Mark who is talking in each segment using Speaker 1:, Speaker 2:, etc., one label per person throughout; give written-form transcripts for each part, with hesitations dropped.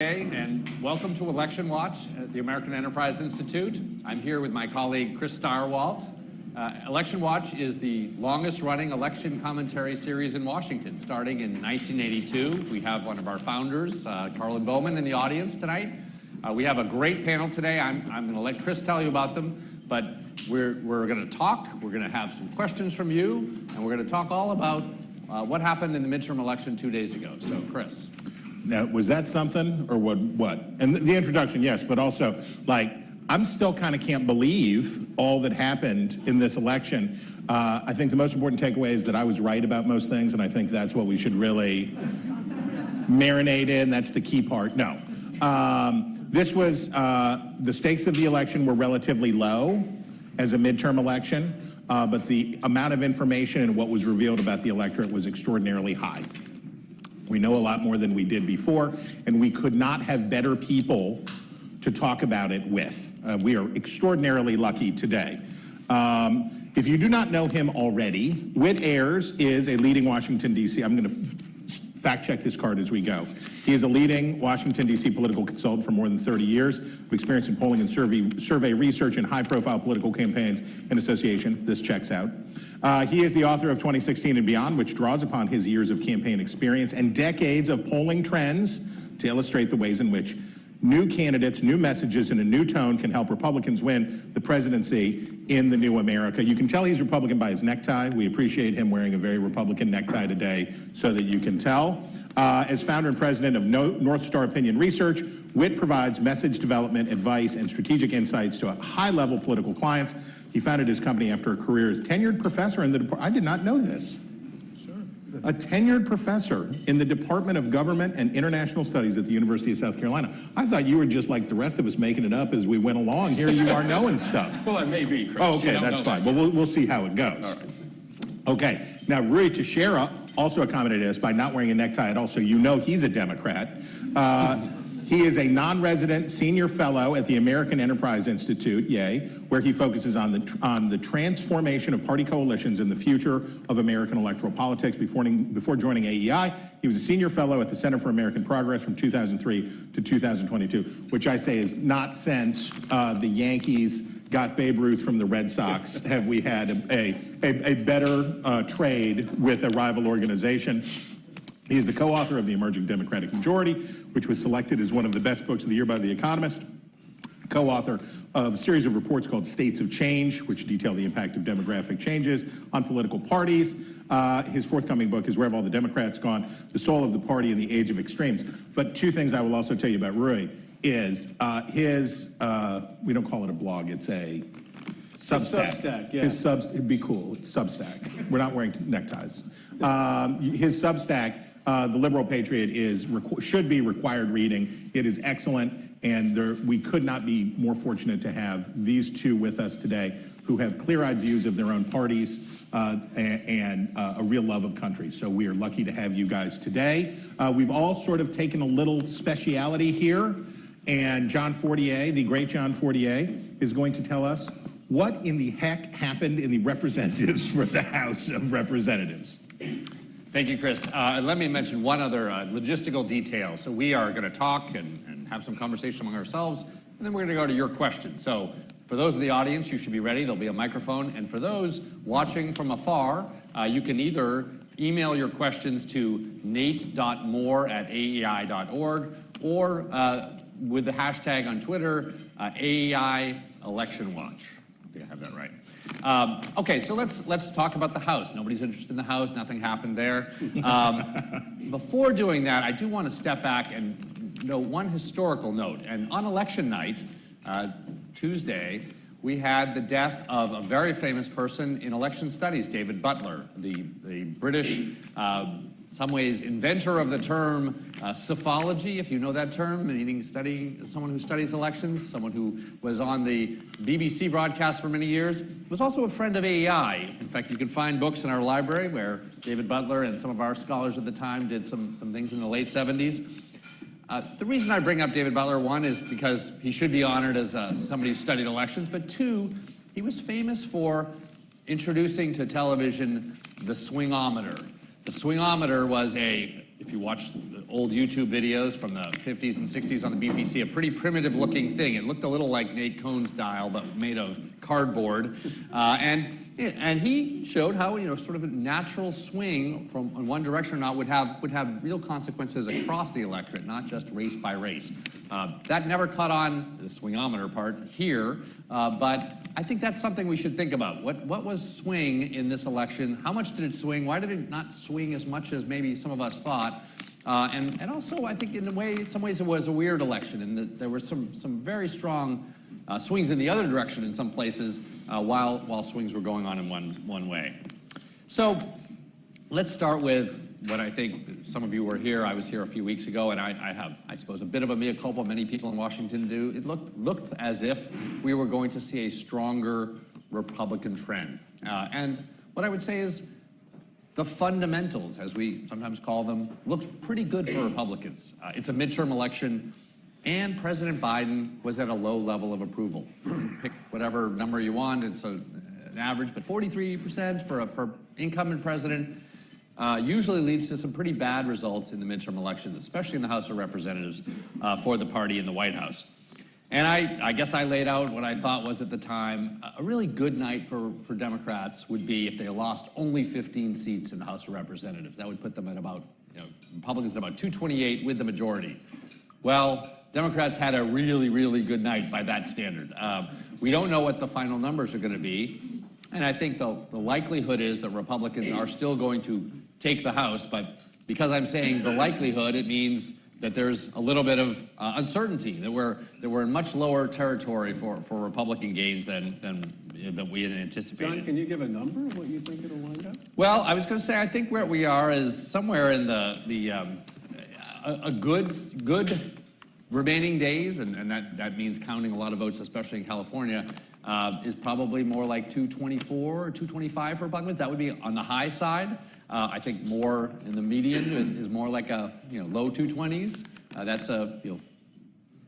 Speaker 1: And welcome to Election Watch at the American Enterprise Institute. I'm here with my colleague Chris Stirewalt. Election Watch is the longest running election commentary series in Washington, starting in 1982. We have one of our founders, Carlin Bowman, in the audience tonight. We have a great panel today. I'm going to let Chris tell you about them, but we're going to talk. We're going to have some questions from you, and we're going to talk all about what happened in the midterm election 2 days ago. So, Chris.
Speaker 2: Now, was that something or what? And the introduction, yes, but also, I'm still kind of can't believe all that happened in this election. I think the most important takeaway is that I was right about most things, and I think that's what we should really marinate in. That's the key part. No. This was, the stakes of the election were relatively low as a midterm election, but the amount of information and what was revealed about the electorate was extraordinarily high. We know a lot more than we did before, and we could not have better people to talk about it with. We are extraordinarily lucky today. If you do not know him already, Whit Ayers is a leading Washington, D.C. I'm going to fact check this card as we go. He is a leading Washington, D.C. political consultant for more than 30 years, with experience in polling and survey research in high-profile political campaigns and association. This checks out. He is the author of 2016 and Beyond, which draws upon his years of campaign experience and decades of polling trends to illustrate the ways in which new candidates, new messages, and a new tone can help Republicans win the presidency in the new America. You can tell he's Republican by his necktie. We appreciate him wearing a very Republican necktie today so that you can tell. As founder and president of North Star Opinion Research, Whit provides message development, advice, and strategic insights to high-level political clients. He founded his company after a career as tenured professor in the department. I did not know this. A tenured professor in the Department of Government and International Studies at the University of South Carolina. I thought you were just like the rest of us making it up as we went along. Here you are knowing stuff.
Speaker 1: Well, it may be, Chris.
Speaker 2: Oh, okay, that's fine. Well, we'll see how it goes.
Speaker 1: All right.
Speaker 2: Okay, now Rui Teixeira also accommodated us by not wearing a necktie at all, so you know he's a Democrat. He is a non-resident senior fellow at the American Enterprise Institute, yay, where he focuses on the transformation of party coalitions and the future of American electoral politics. Before joining AEI, he was a senior fellow at the Center for American Progress from 2003 to 2022, which I say is not since the Yankees got Babe Ruth from the Red Sox have we had a better trade with a rival organization. He is the co-author of The Emerging Democratic Majority, which was selected as one of the best books of the year by The Economist. Co-author of a series of reports called States of Change, which detail the impact of demographic changes on political parties. His forthcoming book is Where Have All the Democrats Gone? The Soul of the Party in the Age of Extremes. But two things I will also tell you about Rui is his, we don't call it a blog, it's a Substack.
Speaker 1: Substack, yeah.
Speaker 2: It'd be cool, it's Substack. We're not wearing neckties. His Substack, The Liberal Patriot, should be required reading. It is excellent, and we could not be more fortunate to have these two with us today who have clear-eyed views of their own parties and a real love of country. So we are lucky to have you guys today. We've all sort of taken a little speciality here, and John Fortier, the great John Fortier, is going to tell us what in the heck happened in the representatives for the House of Representatives.
Speaker 1: Thank you, Chris. Let me mention one other logistical detail. So we are going to talk and have some conversation among ourselves, and then we're going to go to your questions. So for those in the audience, you should be ready. There'll be a microphone. And for those watching from afar, you can either email your questions to nate.moore@aei.org or with the hashtag on Twitter, AEI Election Watch. I think I have that right. Okay, so let's talk about the House. Nobody's interested in the House. Nothing happened there. Before doing that, I do want to step back and note one historical note. And on election night, Tuesday, we had the death of a very famous person in election studies, David Butler, the British, some ways, inventor of the term psephology, if you know that term, meaning someone who studies elections, someone who was on the BBC broadcast for many years, was also a friend of AEI. In fact, you can find books in our library where David Butler and some of our scholars at the time did some things in the late 70s. The reason I bring up David Butler, one, is because he should be honored as somebody who studied elections, but two, he was famous for introducing to television the swingometer. The swingometer was if you watch old YouTube videos from the 50s and 60s on the BBC, a pretty primitive looking thing. It looked a little like Nate Cohn's dial, but made of cardboard. And he showed how, sort of a natural swing from in one direction or not would have real consequences across the electorate, not just race by race. That never caught on the swingometer part here, but I think that's something we should think about. What was swing in this election? How much did it swing? Why did it not swing as much as maybe some of us thought? And also, I think in some ways it was a weird election, and there were some very strong swings in the other direction in some places while swings were going on in one way. So let's start with what I think some of you were here. I was here a few weeks ago, and I have, I suppose, a bit of a mea culpa. Many people in Washington do. It looked as if we were going to see a stronger Republican trend. And what I would say is the fundamentals, as we sometimes call them, looked pretty good for Republicans. It's a midterm election, and President Biden was at a low level of approval. Pick whatever number you want, it's an average, but 43% for incumbent president usually leads to some pretty bad results in the midterm elections, especially in the House of Representatives for the party in the White House. And I guess I laid out what I thought was at the time a really good night for Democrats would be if they lost only 15 seats in the House of Representatives. That would put them at about, Republicans at about 228 with the majority. Well, Democrats had a really, really good night by that standard. We don't know what the final numbers are going to be, and I think the likelihood is that Republicans are still going to take the House, but because I'm saying the likelihood, it means that there's a little bit of uncertainty, that we're in much lower territory for Republican gains than we had anticipated.
Speaker 3: John, can you give a number of what you think it'll wind up?
Speaker 1: Well, I was going to say I think where we are is somewhere in a good remaining days, and that means counting a lot of votes, especially in California, is probably more like 224 or 225 for Republicans. That would be on the high side. I think more in the median is more like a low 220s. That's a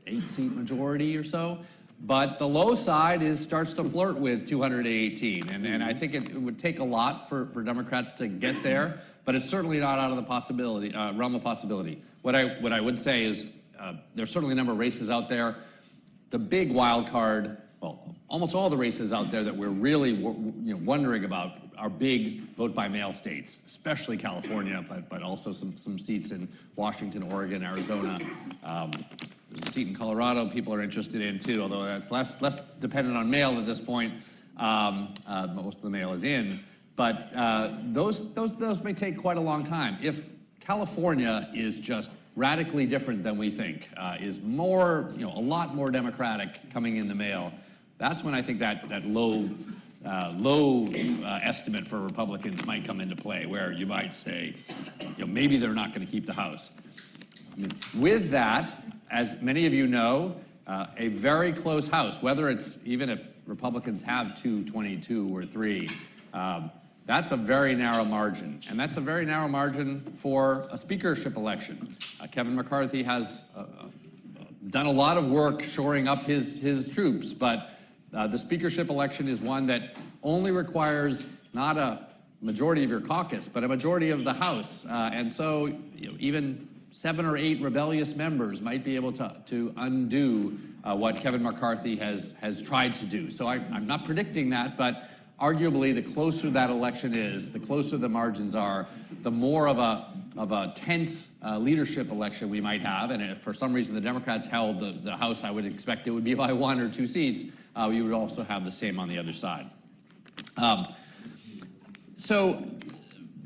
Speaker 1: 8-seat majority or so. But the low side starts to flirt with 218, and I think it would take a lot for Democrats to get there. But it's certainly not out of the realm of possibility. What I would say is there's certainly a number of races out there. The big wild card, well, almost all the races out there that we're really wondering about are big vote-by-mail states, especially California, but also some seats in Washington, Oregon, Arizona. There's a seat in Colorado people are interested in too, although that's less dependent on mail at this point. Most of the mail is in, but those may take quite a long time. If California is just radically different than we think, is more, a lot more Democratic coming in the mail, that's when I think that low estimate for Republicans might come into play, where you might say, maybe they're not going to keep the House. With that, as many of you know, a very close House, whether it's even if Republicans have 222 or 3, that's a very narrow margin, and that's a very narrow margin for a speakership election. Kevin McCarthy has done a lot of work shoring up his troops, but the speakership election is one that only requires not a majority of your caucus, but a majority of the House, and so even 7 or 8 rebellious members might be able to undo what Kevin McCarthy has tried to do. So I'm not predicting that, but arguably, the closer that election is, the closer the margins are, the more of a tense leadership election we might have. And if for some reason the Democrats held the House, I would expect it would be by 1 or 2 seats. We would also have the same on the other side. So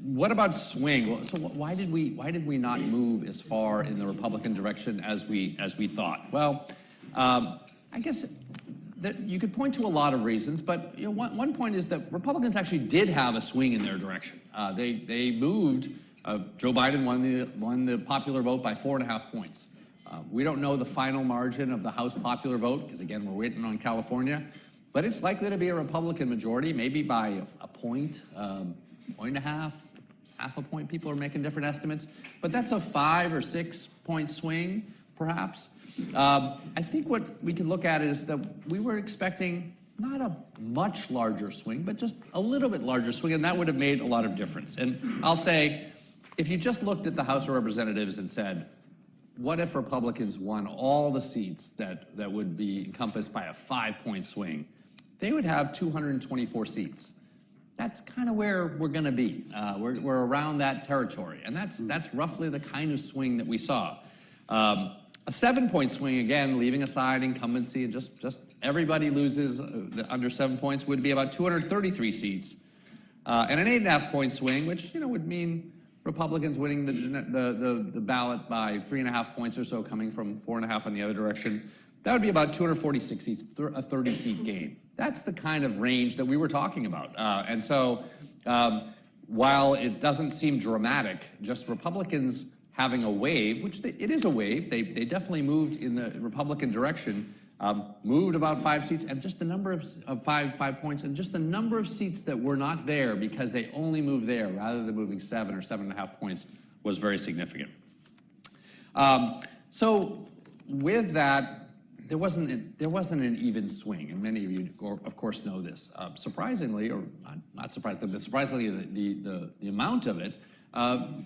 Speaker 1: what about swing? So why did we not move as far in the Republican direction as we thought? Well, I guess you could point to a lot of reasons, but one point is that Republicans actually did have a swing in their direction. They moved. Joe Biden won the popular vote by 4.5 points. We don't know the final margin of the House popular vote because, again, we're waiting on California, but it's likely to be a Republican majority, maybe by a point, point and a half a point. People are making different estimates, but that's a 5 or 6 point swing, perhaps. I think what we can look at is that we were expecting not a much larger swing, but just a little bit larger swing, and that would have made a lot of difference. And I'll say, if you just looked at the House of Representatives and said, what if Republicans won all the seats that would be encompassed by a 5-point swing? They would have 224 seats. That's kind of where we're going to be. We're around that territory, and that's roughly the kind of swing that we saw. A 7-point swing, again, leaving aside incumbency, and just everybody loses under 7 points, would be about 233 seats. And an 8.5-point swing, which would mean Republicans winning the ballot by 3.5 points or so, coming from 4.5 in the other direction. That would be about 246 seats, a 30-seat gain. That's the kind of range that we were talking about. And so while it doesn't seem dramatic, just Republicans having a wave, which it is a wave, they definitely moved in the Republican direction, moved about 5 seats, and just the number of 5 points, and just the number of seats that were not there because they only moved there rather than moving 7 or 7.5 points was very significant. So with that, there wasn't an even swing, and many of you, of course, know this. Surprisingly, or not surprisingly, but surprisingly, the amount of it,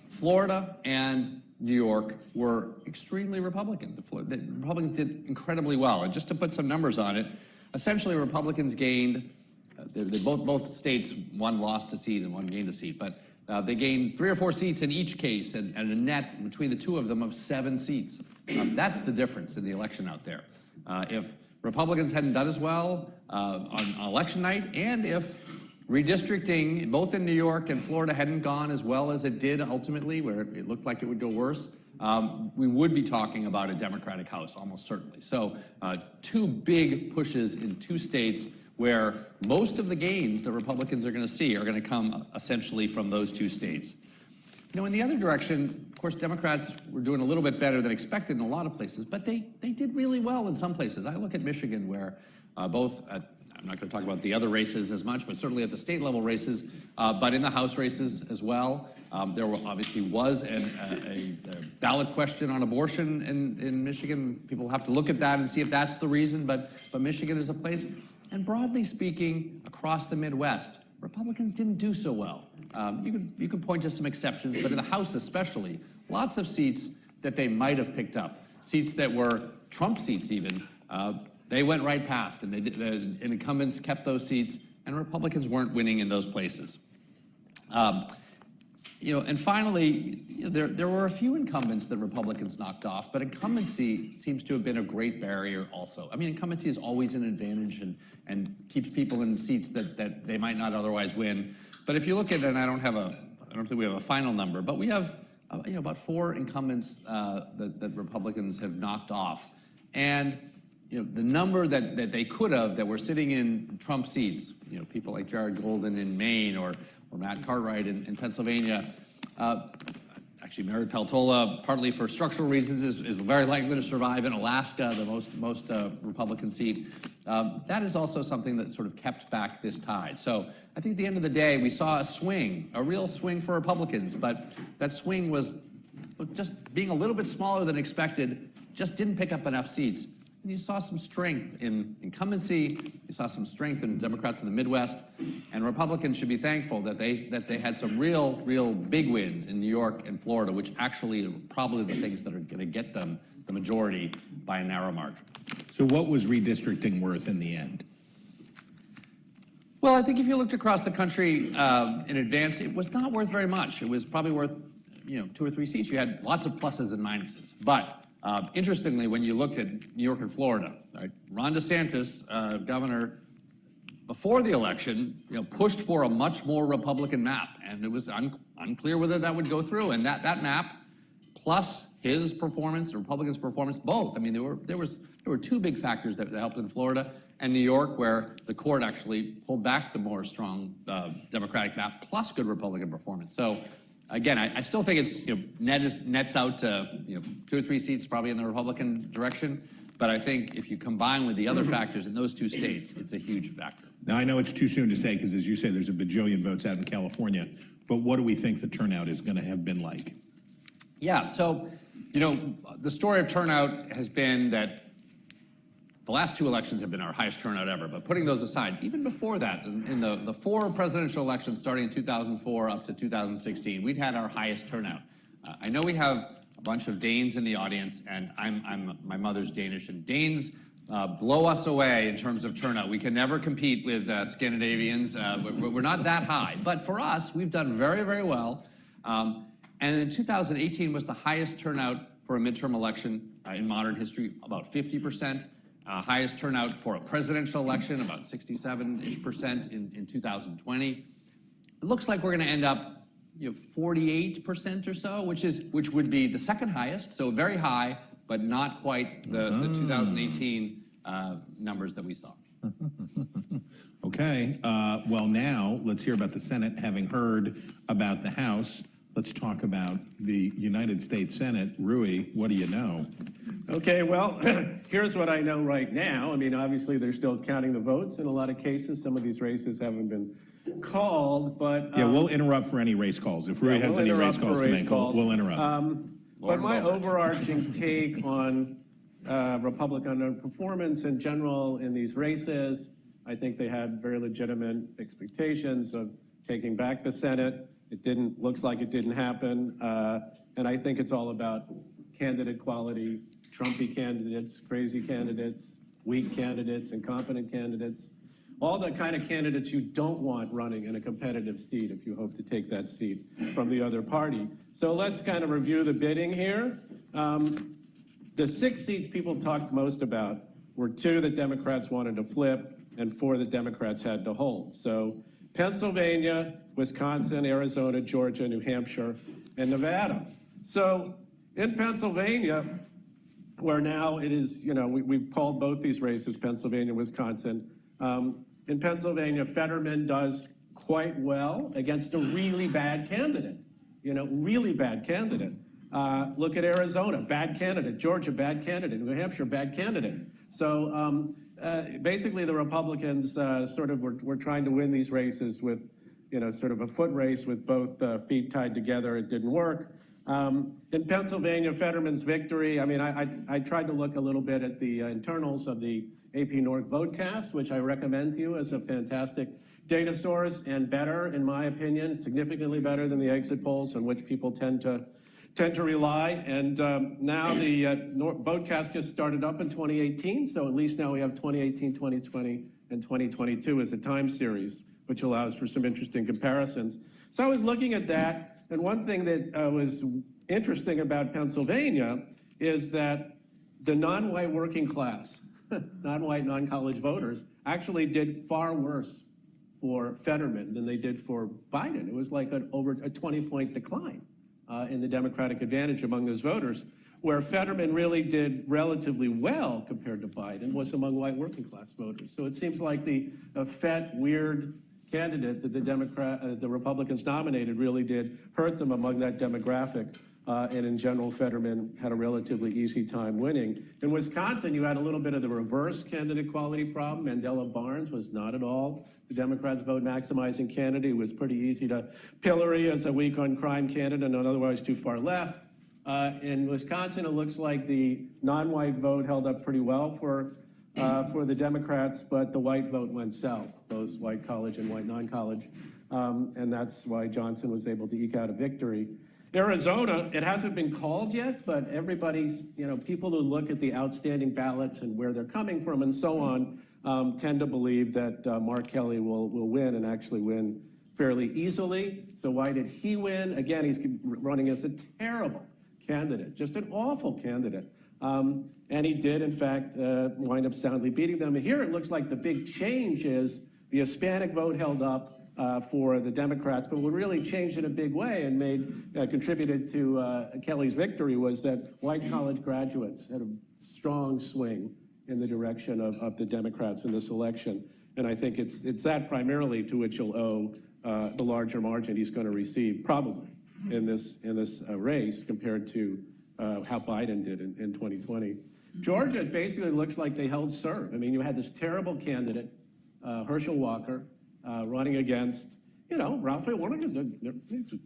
Speaker 1: Florida and New York were extremely Republican. The Republicans did incredibly well. And just to put some numbers on it, essentially Republicans gained, both states, one lost a seat and one gained a seat, but they gained 3 or 4 seats in each case, and a net between the two of them of 7 seats. That's the difference in the election out there. If Republicans hadn't done as well on election night, and if redistricting, both in New York and Florida, hadn't gone as well as it did ultimately, where it looked like it would go worse, we would be talking about a Democratic House, almost certainly. So 2 big pushes in 2 states where most of the gains that Republicans are going to see are going to come essentially from those 2 states. In the other direction, of course, Democrats were doing a little bit better than expected in a lot of places, but they did really well in some places. I look at Michigan, where both I'm not going to talk about the other races as much, but certainly at the state level races, but in the House races as well. There obviously was a ballot question on abortion in Michigan. People have to look at that and see if that's the reason, but Michigan is a place. And broadly speaking, across the Midwest, Republicans didn't do so well. You could point to some exceptions, but in the House especially, lots of seats that they might have picked up, seats that were Trump seats even, they went right past, and the incumbents kept those seats, and Republicans weren't winning in those places. And finally, there were a few incumbents that Republicans knocked off, but incumbency seems to have been a great barrier also. I mean, incumbency is always an advantage and keeps people in seats that they might not otherwise win. But if you look at it, and I don't think we have a final number, but we have about 4 incumbents that Republicans have knocked off. And the number that they could have that were sitting in Trump seats, people like Jared Golden in Maine or Matt Cartwright in Pennsylvania, actually Mary Peltola, partly for structural reasons, is very likely to survive in Alaska, the most Republican seat. That is also something that sort of kept back this tide. So I think at the end of the day, we saw a real swing for Republicans, but that swing was just being a little bit smaller than expected, just didn't pick up enough seats. And you saw some strength in incumbency, you saw some strength in Democrats in the Midwest, and Republicans should be thankful that they had some real big wins in New York and Florida, which actually are probably the things that are going to get them the majority by a narrow margin.
Speaker 2: So what was redistricting worth in the end?
Speaker 1: Well, I think if you looked across the country in advance, it was not worth very much. It was probably worth 2 or 3 seats. You had lots of pluses and minuses, but interestingly, when you looked at New York and Florida, right, Ron DeSantis, governor, before the election, pushed for a much more Republican map, and it was unclear whether that would go through. And that map, plus his performance, the Republicans' performance, both. I mean, there were 2 big factors that helped in Florida and New York, where the court actually pulled back the more strong Democratic map, plus good Republican performance. So. Again, I still think it's nets out to 2 or 3 seats probably in the Republican direction, but I think if you combine with the other factors in those 2 states, it's a huge factor.
Speaker 2: Now, I know it's too soon to say, because as you say, there's a bajillion votes out in California, but what do we think the turnout is going to have been like?
Speaker 1: Yeah, so the story of turnout has been that the last 2 elections have been our highest turnout ever, but putting those aside, even before that, in the 4 presidential elections starting in 2004 up to 2016, we'd had our highest turnout. I know we have a bunch of Danes in the audience, and my mother's Danish, and Danes blow us away in terms of turnout. We can never compete with Scandinavians. We're not that high. But for us, we've done very, very well. And in 2018 was the highest turnout for a midterm election in modern history, about 50%. Highest turnout for a presidential election, about 67-ish% in 2020. It looks like we're going to end up 48% or so, which would be the second highest, so very high, but not quite the 2018 numbers that we saw.
Speaker 2: Okay, well now, let's hear about the Senate. Having heard about the House, let's talk about the United States Senate. Rui, what do you know?
Speaker 3: Okay, well, here's what I know right now. I mean, obviously, they're still counting the votes in a lot of cases. Some of these races haven't been called, but...
Speaker 2: Yeah, we'll interrupt for any race calls. If Rui has any race calls to make, we'll interrupt.
Speaker 3: But my overarching take on Republican underperformance in general in these races, I think they had very legitimate expectations of taking back the Senate. Looks like it didn't happen. And I think it's all about candidate quality, Trumpy candidates, crazy candidates, weak candidates, incompetent candidates, all the kind of candidates you don't want running in a competitive seat if you hope to take that seat from the other party. So let's kind of review the bidding here. The 6 seats people talked most about were 2 that Democrats wanted to flip and 4 that Democrats had to hold. So Pennsylvania, Wisconsin, Arizona, Georgia, New Hampshire, and Nevada. So in Pennsylvania, where now it is, we've called both these races, Pennsylvania, Wisconsin. In Pennsylvania, Fetterman does quite well against a really bad candidate, really bad candidate. Look at Arizona, bad candidate. Georgia, bad candidate. New Hampshire, bad candidate. So basically the Republicans were trying to win these races with, sort of a foot race with both feet tied together. It didn't work. In Pennsylvania, Fetterman's victory, I mean, I tried to look a little bit at the internals of the AP North Votecast, which I recommend to you as a fantastic data source and better, in my opinion, significantly better than the exit polls on which people tend to rely. And now the Votecast just started up in 2018, so at least now we have 2018, 2020, and 2022 as a time series, which allows for some interesting comparisons. So I was looking at that, and one thing that was interesting about Pennsylvania is that the non-white working class, non-white, non-college voters, actually did far worse for Fetterman than they did for Biden. It was like over a 20-point decline in the Democratic advantage among those voters, where Fetterman really did relatively well compared to Biden was among white working class voters. So it seems like the weird candidate that the Republicans nominated really did hurt them among that demographic. And in general, Fetterman had a relatively easy time winning. In Wisconsin, you had a little bit of the reverse candidate quality problem. Mandela Barnes was not at all the Democrats' vote maximizing candidate. It was pretty easy to Hillary as a weak on crime candidate and otherwise too far left. In Wisconsin, it looks like the non-white vote held up pretty well for the Democrats, but the white vote went south, both white college and white non-college. And that's why Johnson was able to eke out a victory. Arizona, it hasn't been called yet, but everybody's, people who look at the outstanding ballots and where they're coming from and so on, tend to believe that Mark Kelly will win and actually win fairly easily. So why did he win? Again, he's running as a terrible candidate, just an awful candidate. And he did, in fact, wind up soundly beating them. Here it looks like the big change is the Hispanic vote held up for the Democrats, but what really changed in a big way and contributed to Kelly's victory was that white college graduates had a strong swing in the direction of the Democrats in this election. And I think it's that primarily to which you'll owe the larger margin he's going to receive, probably, in this race compared to how Biden did in 2020. Georgia, it basically looks like they held serve. I mean, you had this terrible candidate, Herschel Walker, running against, Raphael Warnock is a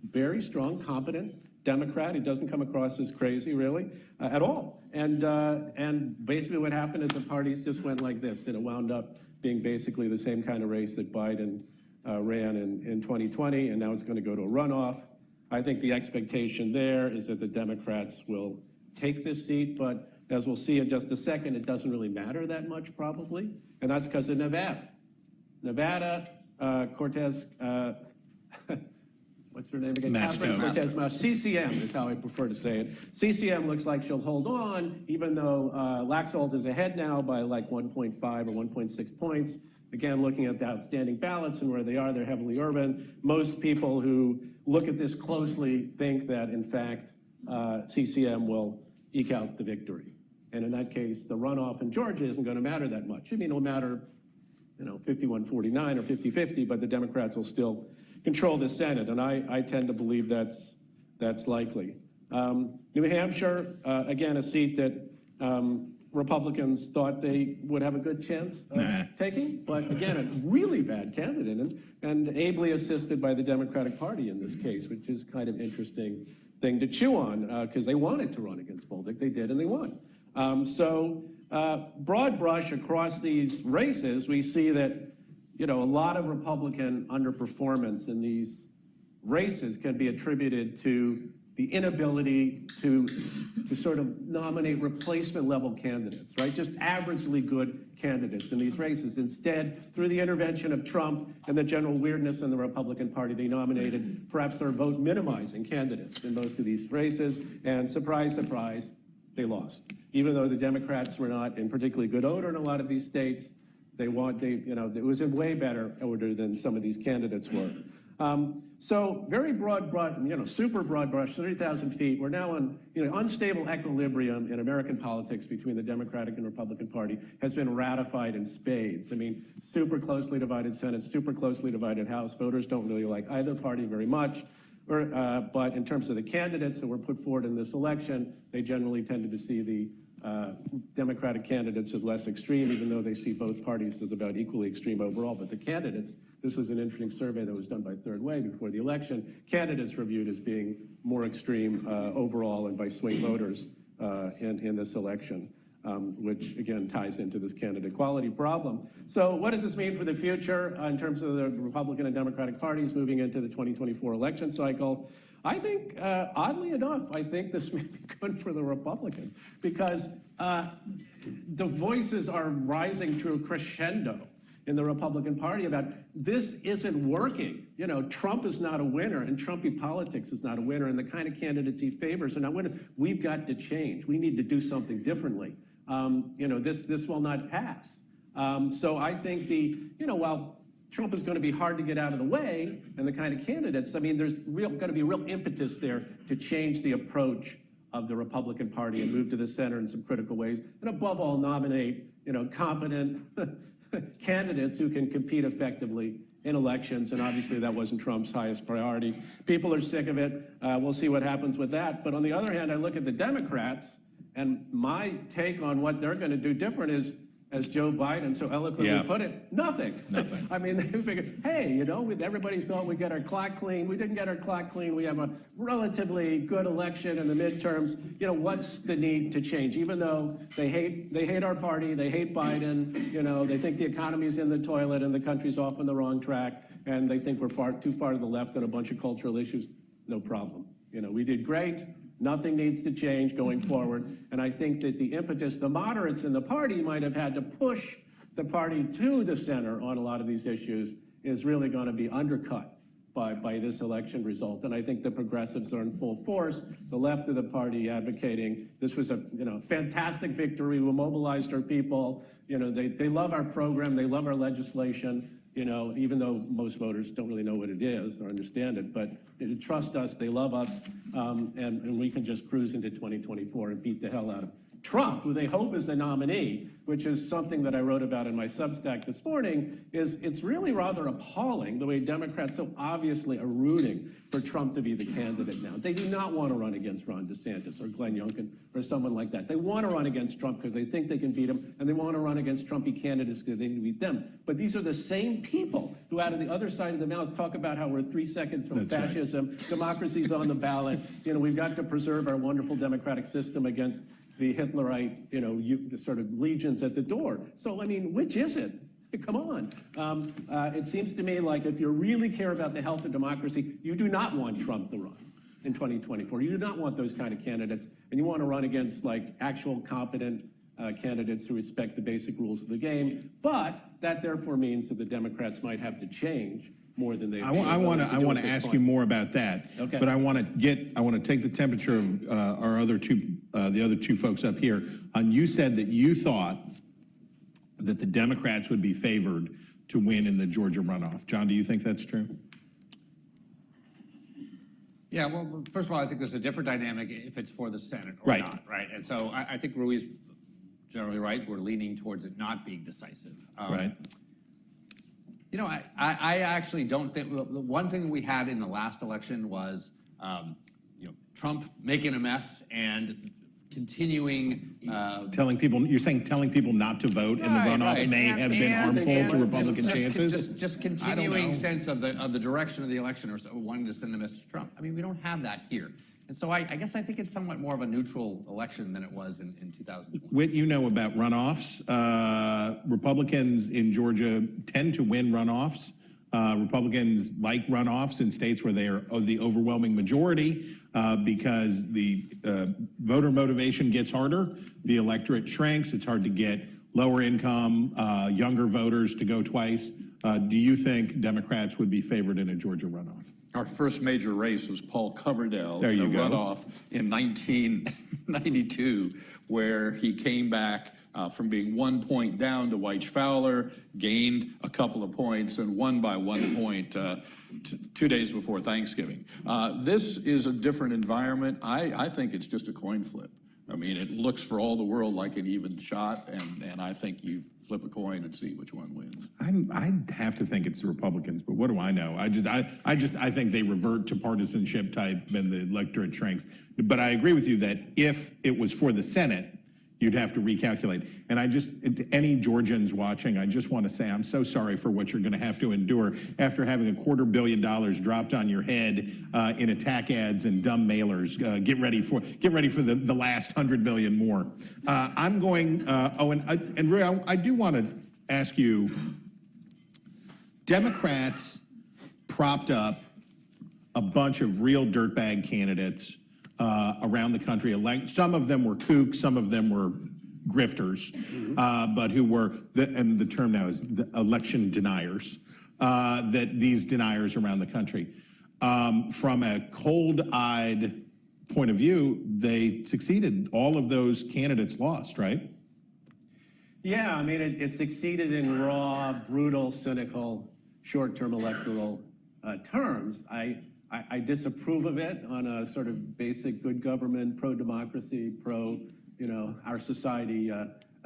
Speaker 3: very strong, competent Democrat. He doesn't come across as crazy, really, at all. And basically what happened is the parties just went like this, and it wound up being basically the same kind of race that Biden ran in 2020, and now it's going to go to a runoff. I think the expectation there is that the Democrats will take this seat, but as we'll see in just a second, it doesn't really matter that much probably, and that's because of Nevada. Nevada, Cortez, what's her name again?
Speaker 2: Masto.
Speaker 3: Cortez Masto. CCM is how I prefer to say it. CCM looks like she'll hold on, even though Laxalt is ahead now by like 1.5 or 1.6 points. Again, looking at the outstanding ballots and where they are, they're heavily urban. Most people who look at this closely think that, in fact, CCM will eke out the victory. And in that case, the runoff in Georgia isn't going to matter that much. I mean, it'll matter, 51-49 or 50-50, but the Democrats will still control the Senate, and I tend to believe that's likely. New Hampshire, again, a seat that Republicans thought they would have a good chance of taking, but again, a really bad candidate, and ably assisted by the Democratic Party in this case, which is kind of interesting thing to chew on, because they wanted to run against Bolduc, they did, and they won. Broad brush across these races, we see that a lot of Republican underperformance in these races can be attributed to the inability to sort of nominate replacement level candidates, right? Just averagely good candidates in these races. Instead, through the intervention of Trump and the general weirdness in the Republican Party, they nominated perhaps their vote minimizing candidates in most of these races, and surprise, surprise, they lost. Even though the Democrats were not in particularly good odor in a lot of these states, it was in way better order than some of these candidates were. So very broad brush, super broad brush, 30,000 feet. We're now on, unstable equilibrium in American politics between the Democratic and Republican Party has been ratified in spades. I mean, super closely divided Senate, super closely divided House. Voters don't really like either party very much. But in terms of the candidates that were put forward in this election, they generally tended to see the Democratic candidates as less extreme, even though they see both parties as about equally extreme overall. But the candidates, this was an interesting survey that was done by Third Way before the election, candidates were viewed as being more extreme overall and by swing voters in this election, which again ties into this candidate quality problem. So what does this mean for the future in terms of the Republican and Democratic parties moving into the 2024 election cycle? I think, oddly enough, I think this may be good for the Republicans because the voices are rising to a crescendo in the Republican Party about this isn't working. Trump is not a winner, and Trumpy politics is not a winner, and the kind of candidates he favors are not winners. We've got to change. We need to do something differently. This will not pass. So I think while Trump is going to be hard to get out of the way, and the kind of candidates, I mean, there's going to be real impetus there to change the approach of the Republican Party and move to the center in some critical ways, and above all, nominate, competent candidates who can compete effectively in elections, and obviously that wasn't Trump's highest priority. People are sick of it. We'll see what happens with that. But on the other hand, I look at the Democrats, and my take on what they're going to do different is, as Joe Biden so eloquently put it, nothing.
Speaker 2: Nothing.
Speaker 3: I mean, they figured, hey, everybody thought we'd get our clock clean. We didn't get our clock clean. We have a relatively good election in the midterms. What's the need to change? Even though they hate our party, they hate Biden, they think the economy's in the toilet and the country's off on the wrong track, and they think we're too far to the left on a bunch of cultural issues. No problem. We did great. Nothing needs to change going forward. And I think that the impetus, the moderates in the party might have had to push the party to the center on a lot of these issues, is really going to be undercut by this election result. And I think the progressives are in full force, the left of the party advocating this was a fantastic victory. We mobilized our people. They love our program. They love our legislation. Even though most voters don't really know what it is or understand it, but they trust us, they love us, and we can just cruise into 2024 and beat the hell out of Trump, who they hope is the nominee, which is something that I wrote about in my Substack this morning. It's really rather appalling the way Democrats so obviously are rooting for Trump to be the candidate now. They do not want to run against Ron DeSantis or Glenn Youngkin or someone like that. They want to run against Trump because they think they can beat him, and they want to run against Trumpy candidates because they can beat them. But these are the same people who out of the other side of the mouth talk about how we're 3 seconds from fascism, democracy's on the ballot, we've got to preserve our wonderful democratic system against the Hitlerite, sort of legions at the door. So, I mean, which is it? Come on. It seems to me like if you really care about the health of democracy, you do not want Trump to run. in 2024. You do not want those kind of candidates, and you want to run against like actual competent candidates who respect the basic rules of the game. But that therefore means that the Democrats might have to change more than they.
Speaker 2: I want to ask you more about that.
Speaker 3: Okay.
Speaker 2: But I want to take the temperature of the other two folks up here. You said that you thought that the Democrats would be favored to win in the Georgia runoff. John, do you think that's true?
Speaker 1: Yeah, well, first of all, I think there's a different dynamic if it's for the Senate or
Speaker 2: Right.
Speaker 1: not, right? And so I think Rui's generally right. We're leaning towards it not being decisive.
Speaker 2: Right.
Speaker 1: You know, I actually don't think, the one thing we had in the last election was, Trump making a mess and continuing.
Speaker 2: You're saying telling people not to vote in the runoff may have been harmful to Republican chances?
Speaker 1: Just continuing sense of the direction of the election, or wanting to send a message to Trump. I mean, we don't have that here. And so I guess I think it's somewhat more of a neutral election than it was in 2020.
Speaker 2: Whit, you know about runoffs. Republicans in Georgia tend to win runoffs. Republicans like runoffs in states where they are the overwhelming majority because the voter motivation gets harder, the electorate shrinks, it's hard to get lower income, younger voters to go twice. Do you think Democrats would be favored in a Georgia runoff?
Speaker 4: Our first major race was Paul Coverdell
Speaker 2: There you
Speaker 4: in a
Speaker 2: go.
Speaker 4: runoff in 1992, where he came back from being 1 point down to Wyche Fowler, gained a couple of points, and won by 1 point 2 days before Thanksgiving. This is a different environment. I think it's just a coin flip. I mean, it looks for all the world like an even shot, and I think you flip a coin and see which one wins.
Speaker 2: I have to think it's the Republicans, but what do I know? I think they revert to partisanship type and the electorate shrinks. But I agree with you that if it was for the Senate, you'd have to recalculate. And any Georgians watching, I just want to say I'm so sorry for what you're going to have to endure after having $250 million dropped on your head in attack ads and dumb mailers. Get ready for the last 100 million more. I'm going. And Ray, I do want to ask you. Democrats propped up a bunch of real dirtbag candidates around the country. Some of them were kooks, some of them were grifters, but who were, and the term now is the election deniers, that these deniers around the country. From a cold-eyed point of view, they succeeded. All of those candidates lost, right?
Speaker 3: Yeah, I mean, it succeeded in raw, brutal, cynical, short-term electoral terms. I disapprove of it on a sort of basic good government, pro-democracy, our society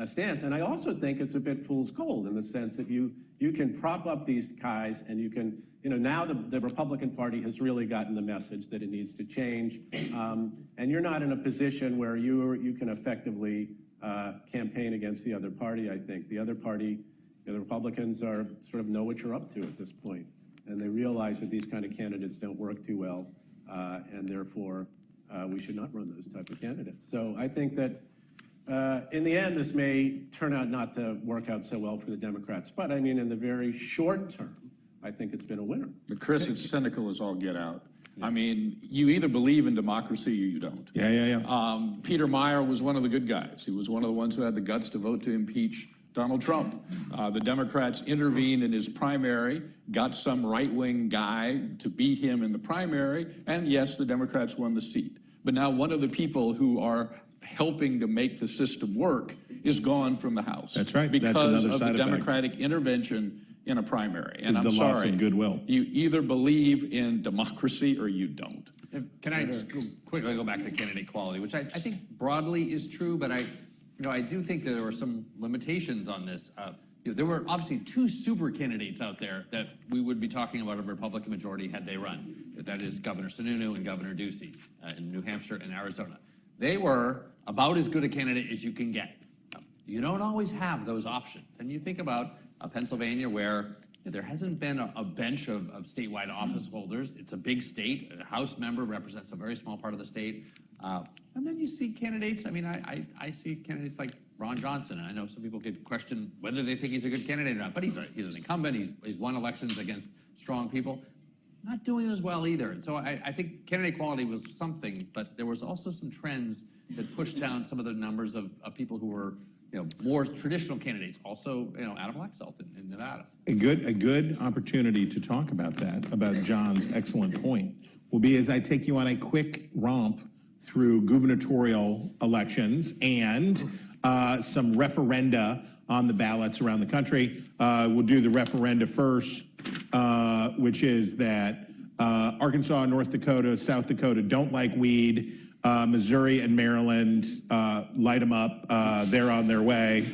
Speaker 3: stance. And I also think it's a bit fool's gold in the sense that you can prop up these guys and you can, now the Republican Party has really gotten the message that it needs to change. And you're not in a position where you can effectively campaign against the other party, I think. The other party, the Republicans sort of know what you're up to at this point. And they realize that these kind of candidates don't work too well, and therefore we should not run those type of candidates. So I think that in the end, this may turn out not to work out so well for the Democrats. But I mean, in the very short term, I think it's been a winner.
Speaker 4: But Chris, it's cynical as all get out. I mean, you either believe in democracy or you don't.
Speaker 2: Yeah.
Speaker 4: Peter Meyer was one of the good guys. He was one of the ones who had the guts to vote to impeach Donald Trump. The Democrats intervened in his primary, got some right-wing guy to beat him in the primary, and yes, the Democrats won the seat. But now one of the people who are helping to make the system work is gone from the House.
Speaker 2: That's right.
Speaker 4: Because
Speaker 2: That's another
Speaker 4: of
Speaker 2: side
Speaker 4: the
Speaker 2: effect.
Speaker 4: Democratic intervention in a primary. And I'm
Speaker 2: the loss
Speaker 4: sorry,
Speaker 2: of goodwill.
Speaker 4: you either believe in democracy or you don't.
Speaker 1: Can I just quickly go back to candidate quality, which I think broadly is true, but I do think that there were some limitations on this. There were obviously two super candidates out there that we would be talking about a Republican majority had they run. That is Governor Sununu and Governor Ducey in New Hampshire and Arizona. They were about as good a candidate as you can get. You don't always have those options. And you think about Pennsylvania, where there hasn't been a bench of statewide office holders. It's a big state. A House member represents a very small part of the state. And then you see candidates. I mean, I see candidates like Ron Johnson, and I know some people could question whether they think he's a good candidate or not, but he's an incumbent. He's won elections against strong people. not doing as well either. And so I think candidate quality was something, but there was also some trends that pushed down some of the numbers of people who were, more traditional candidates. Also, Adam Laxalt in Nevada.
Speaker 2: A good opportunity to talk about that, about John's excellent point, will be as I take you on a quick romp through gubernatorial elections and some referenda on the ballots around the country. We'll do the referenda first, which is that Arkansas, North Dakota, South Dakota don't like weed. Missouri and Maryland, light them up. They're on their way.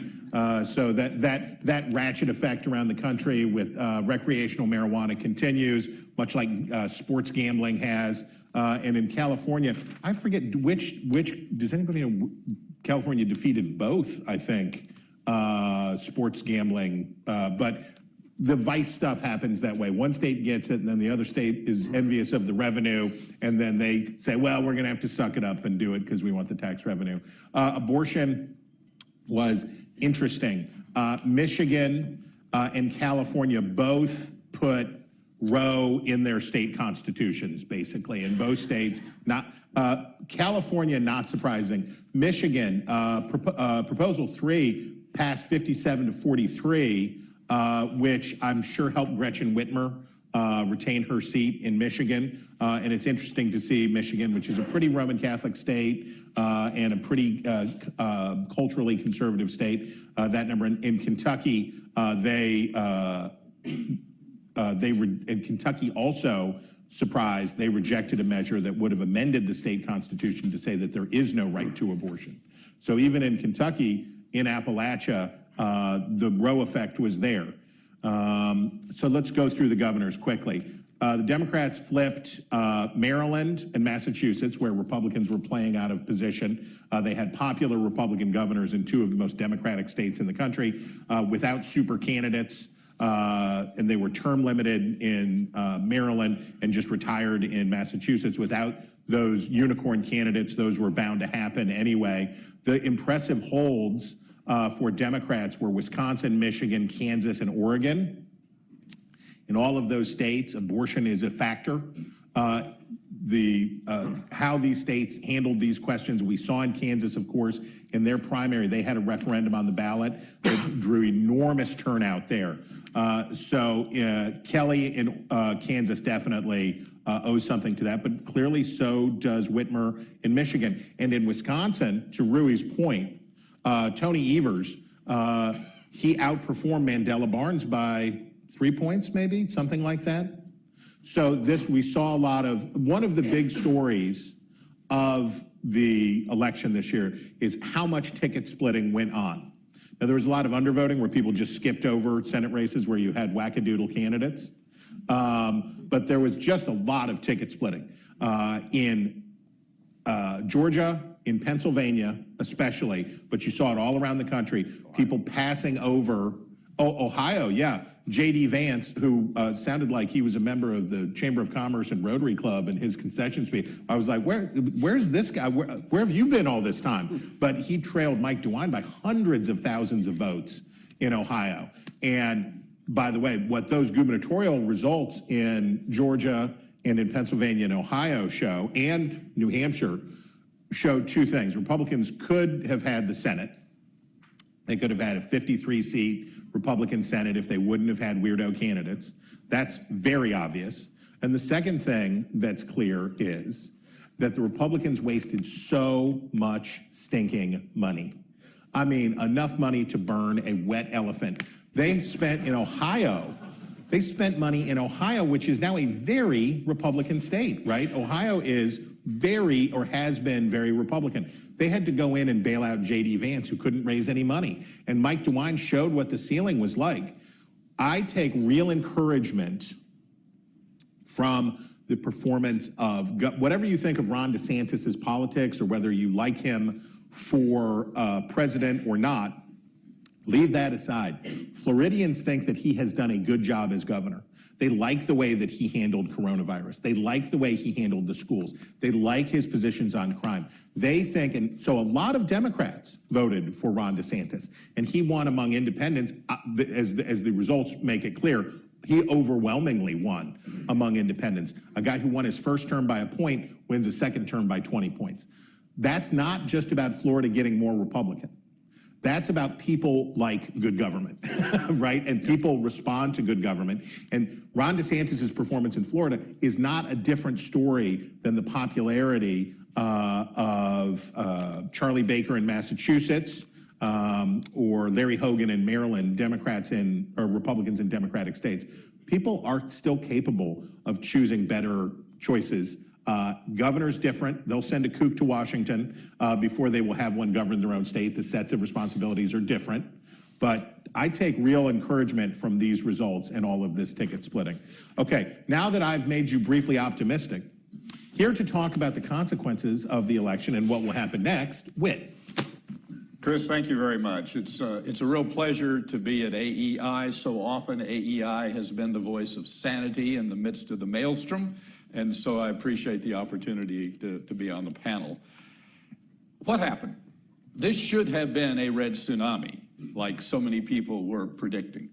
Speaker 2: So that ratchet effect around the country with recreational marijuana continues, much like sports gambling has. And in California, I forget which, does anybody know, California defeated both, I think, sports gambling, but the vice stuff happens that way. One state gets it, and then the other state is envious of the revenue, and then they say, well, we're gonna have to suck it up and do it because we want the tax revenue. Abortion was interesting. Michigan and California both put Roe in their state constitutions, basically, in both states. California, not surprising. Michigan, Proposal 3 passed 57 to 43, which I'm sure helped Gretchen Whitmer retain her seat in Michigan. And it's interesting to see Michigan, which is a pretty Roman Catholic state and a pretty culturally conservative state, that number. In Kentucky, in Kentucky also, surprised, they rejected a measure that would have amended the state constitution to say that there is no right to abortion. So even in Kentucky, in Appalachia, the Roe effect was there. So let's go through the governors quickly. The Democrats flipped Maryland and Massachusetts, where Republicans were playing out of position. They had popular Republican governors in two of the most Democratic states in the country without super candidates. And they were term limited in Maryland and just retired in Massachusetts. Without those unicorn candidates, those were bound to happen anyway. The impressive holds for Democrats were Wisconsin, Michigan, Kansas, and Oregon. In all of those states, abortion is a factor. How these states handled these questions, we saw in Kansas, of course, in their primary, they had a referendum on the ballot that drew enormous turnout there. So Kelly in Kansas definitely owes something to that, but clearly so does Whitmer in Michigan. And in Wisconsin, to Rui's point, Tony Evers, he outperformed Mandela Barnes by 3 points, maybe, something like that. So we saw a lot of, one of the big stories of the election this year is how much ticket splitting went on. Now, there was a lot of undervoting where people just skipped over Senate races where you had wackadoodle candidates. But there was just a lot of ticket splitting in Georgia, in Pennsylvania especially, but you saw it all around the country, people passing over. Ohio, yeah. J.D. Vance, who sounded like he was a member of the Chamber of Commerce and Rotary Club in his concession speech. I was like, where's this guy? Where have you been all this time? But he trailed Mike DeWine by hundreds of thousands of votes in Ohio. And by the way, what those gubernatorial results in Georgia and in Pennsylvania and Ohio show, and New Hampshire, show two things. Republicans could have had the Senate. They could have had a 53-seat Republican Senate if they wouldn't have had weirdo candidates. That's very obvious. And the second thing that's clear is that the Republicans wasted so much stinking money. I mean, enough money to burn a wet elephant. They spent in Ohio, they spent money in Ohio, which is now a very Republican state, right? Ohio is very, or has been very Republican. They had to go in and bail out J.D. Vance, who couldn't raise any money. And Mike DeWine showed what the ceiling was like. I take real encouragement from the performance of, whatever you think of Ron DeSantis's politics, or whether you like him for president or not, leave that aside. Floridians think that he has done a good job as governor. They like the way that he handled coronavirus. They like the way he handled the schools. They like his positions on crime. They think, and so a lot of Democrats voted for Ron DeSantis, and he won among independents, as the results make it clear. He overwhelmingly won among independents. A guy who won his first term by a point wins a second term by 20 points. That's not just about Florida getting more Republican. That's about people like good government, right? And people respond to good government. And Ron DeSantis' performance in Florida is not a different story than the popularity of Charlie Baker in Massachusetts, or Larry Hogan in Maryland, or Republicans in Democratic states. People are still capable of choosing better choices. Governor's different. They'll send a kook to Washington before they will have one govern their own state. The sets of responsibilities are different. But I take real encouragement from these results and all of this ticket splitting. Okay, now that I've made you briefly optimistic, here to talk about the consequences of the election and what will happen next, Whit.
Speaker 4: Chris, thank you very much. It's a real pleasure to be at AEI. So often AEI has been the voice of sanity in the midst of the maelstrom, and so I appreciate the opportunity to be on the panel. What happened? This should have been a red tsunami, like so many people were predicting.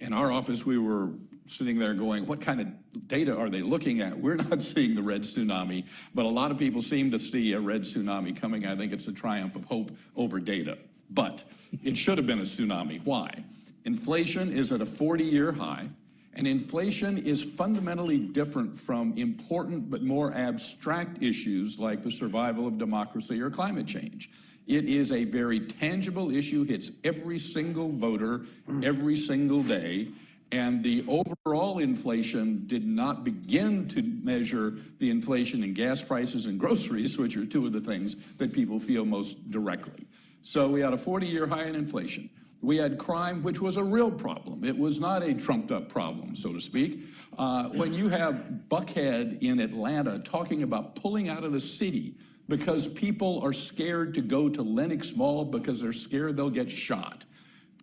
Speaker 4: In our office, we were sitting there going, what kind of data are they looking at? We're not seeing the red tsunami, but a lot of people seem to see a red tsunami coming. I think it's a triumph of hope over data. But it should have been a tsunami. Why? Inflation is at a 40-year high, and inflation is fundamentally different from important but more abstract issues like the survival of democracy or climate change. It is a very tangible issue, hits every single voter every single day, and the overall inflation did not begin to measure the inflation in gas prices and groceries, which are two of the things that people feel most directly. So we had a 40-year high in inflation. We had crime, which was a real problem. It was not a trumped-up problem, so to speak. When you have Buckhead in Atlanta talking about pulling out of the city because people are scared to go to Lenox Mall because they're scared they'll get shot.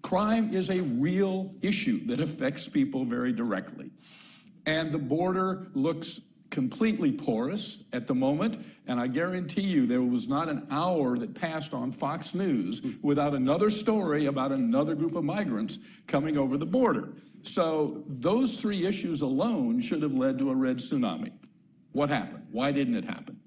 Speaker 4: Crime is a real issue that affects people very directly. And the border looks completely porous at the moment, and I guarantee you there was not an hour that passed on Fox News without another story about another group of migrants coming over the border. So those three issues alone should have led to a red tsunami. What happened? Why didn't it happen?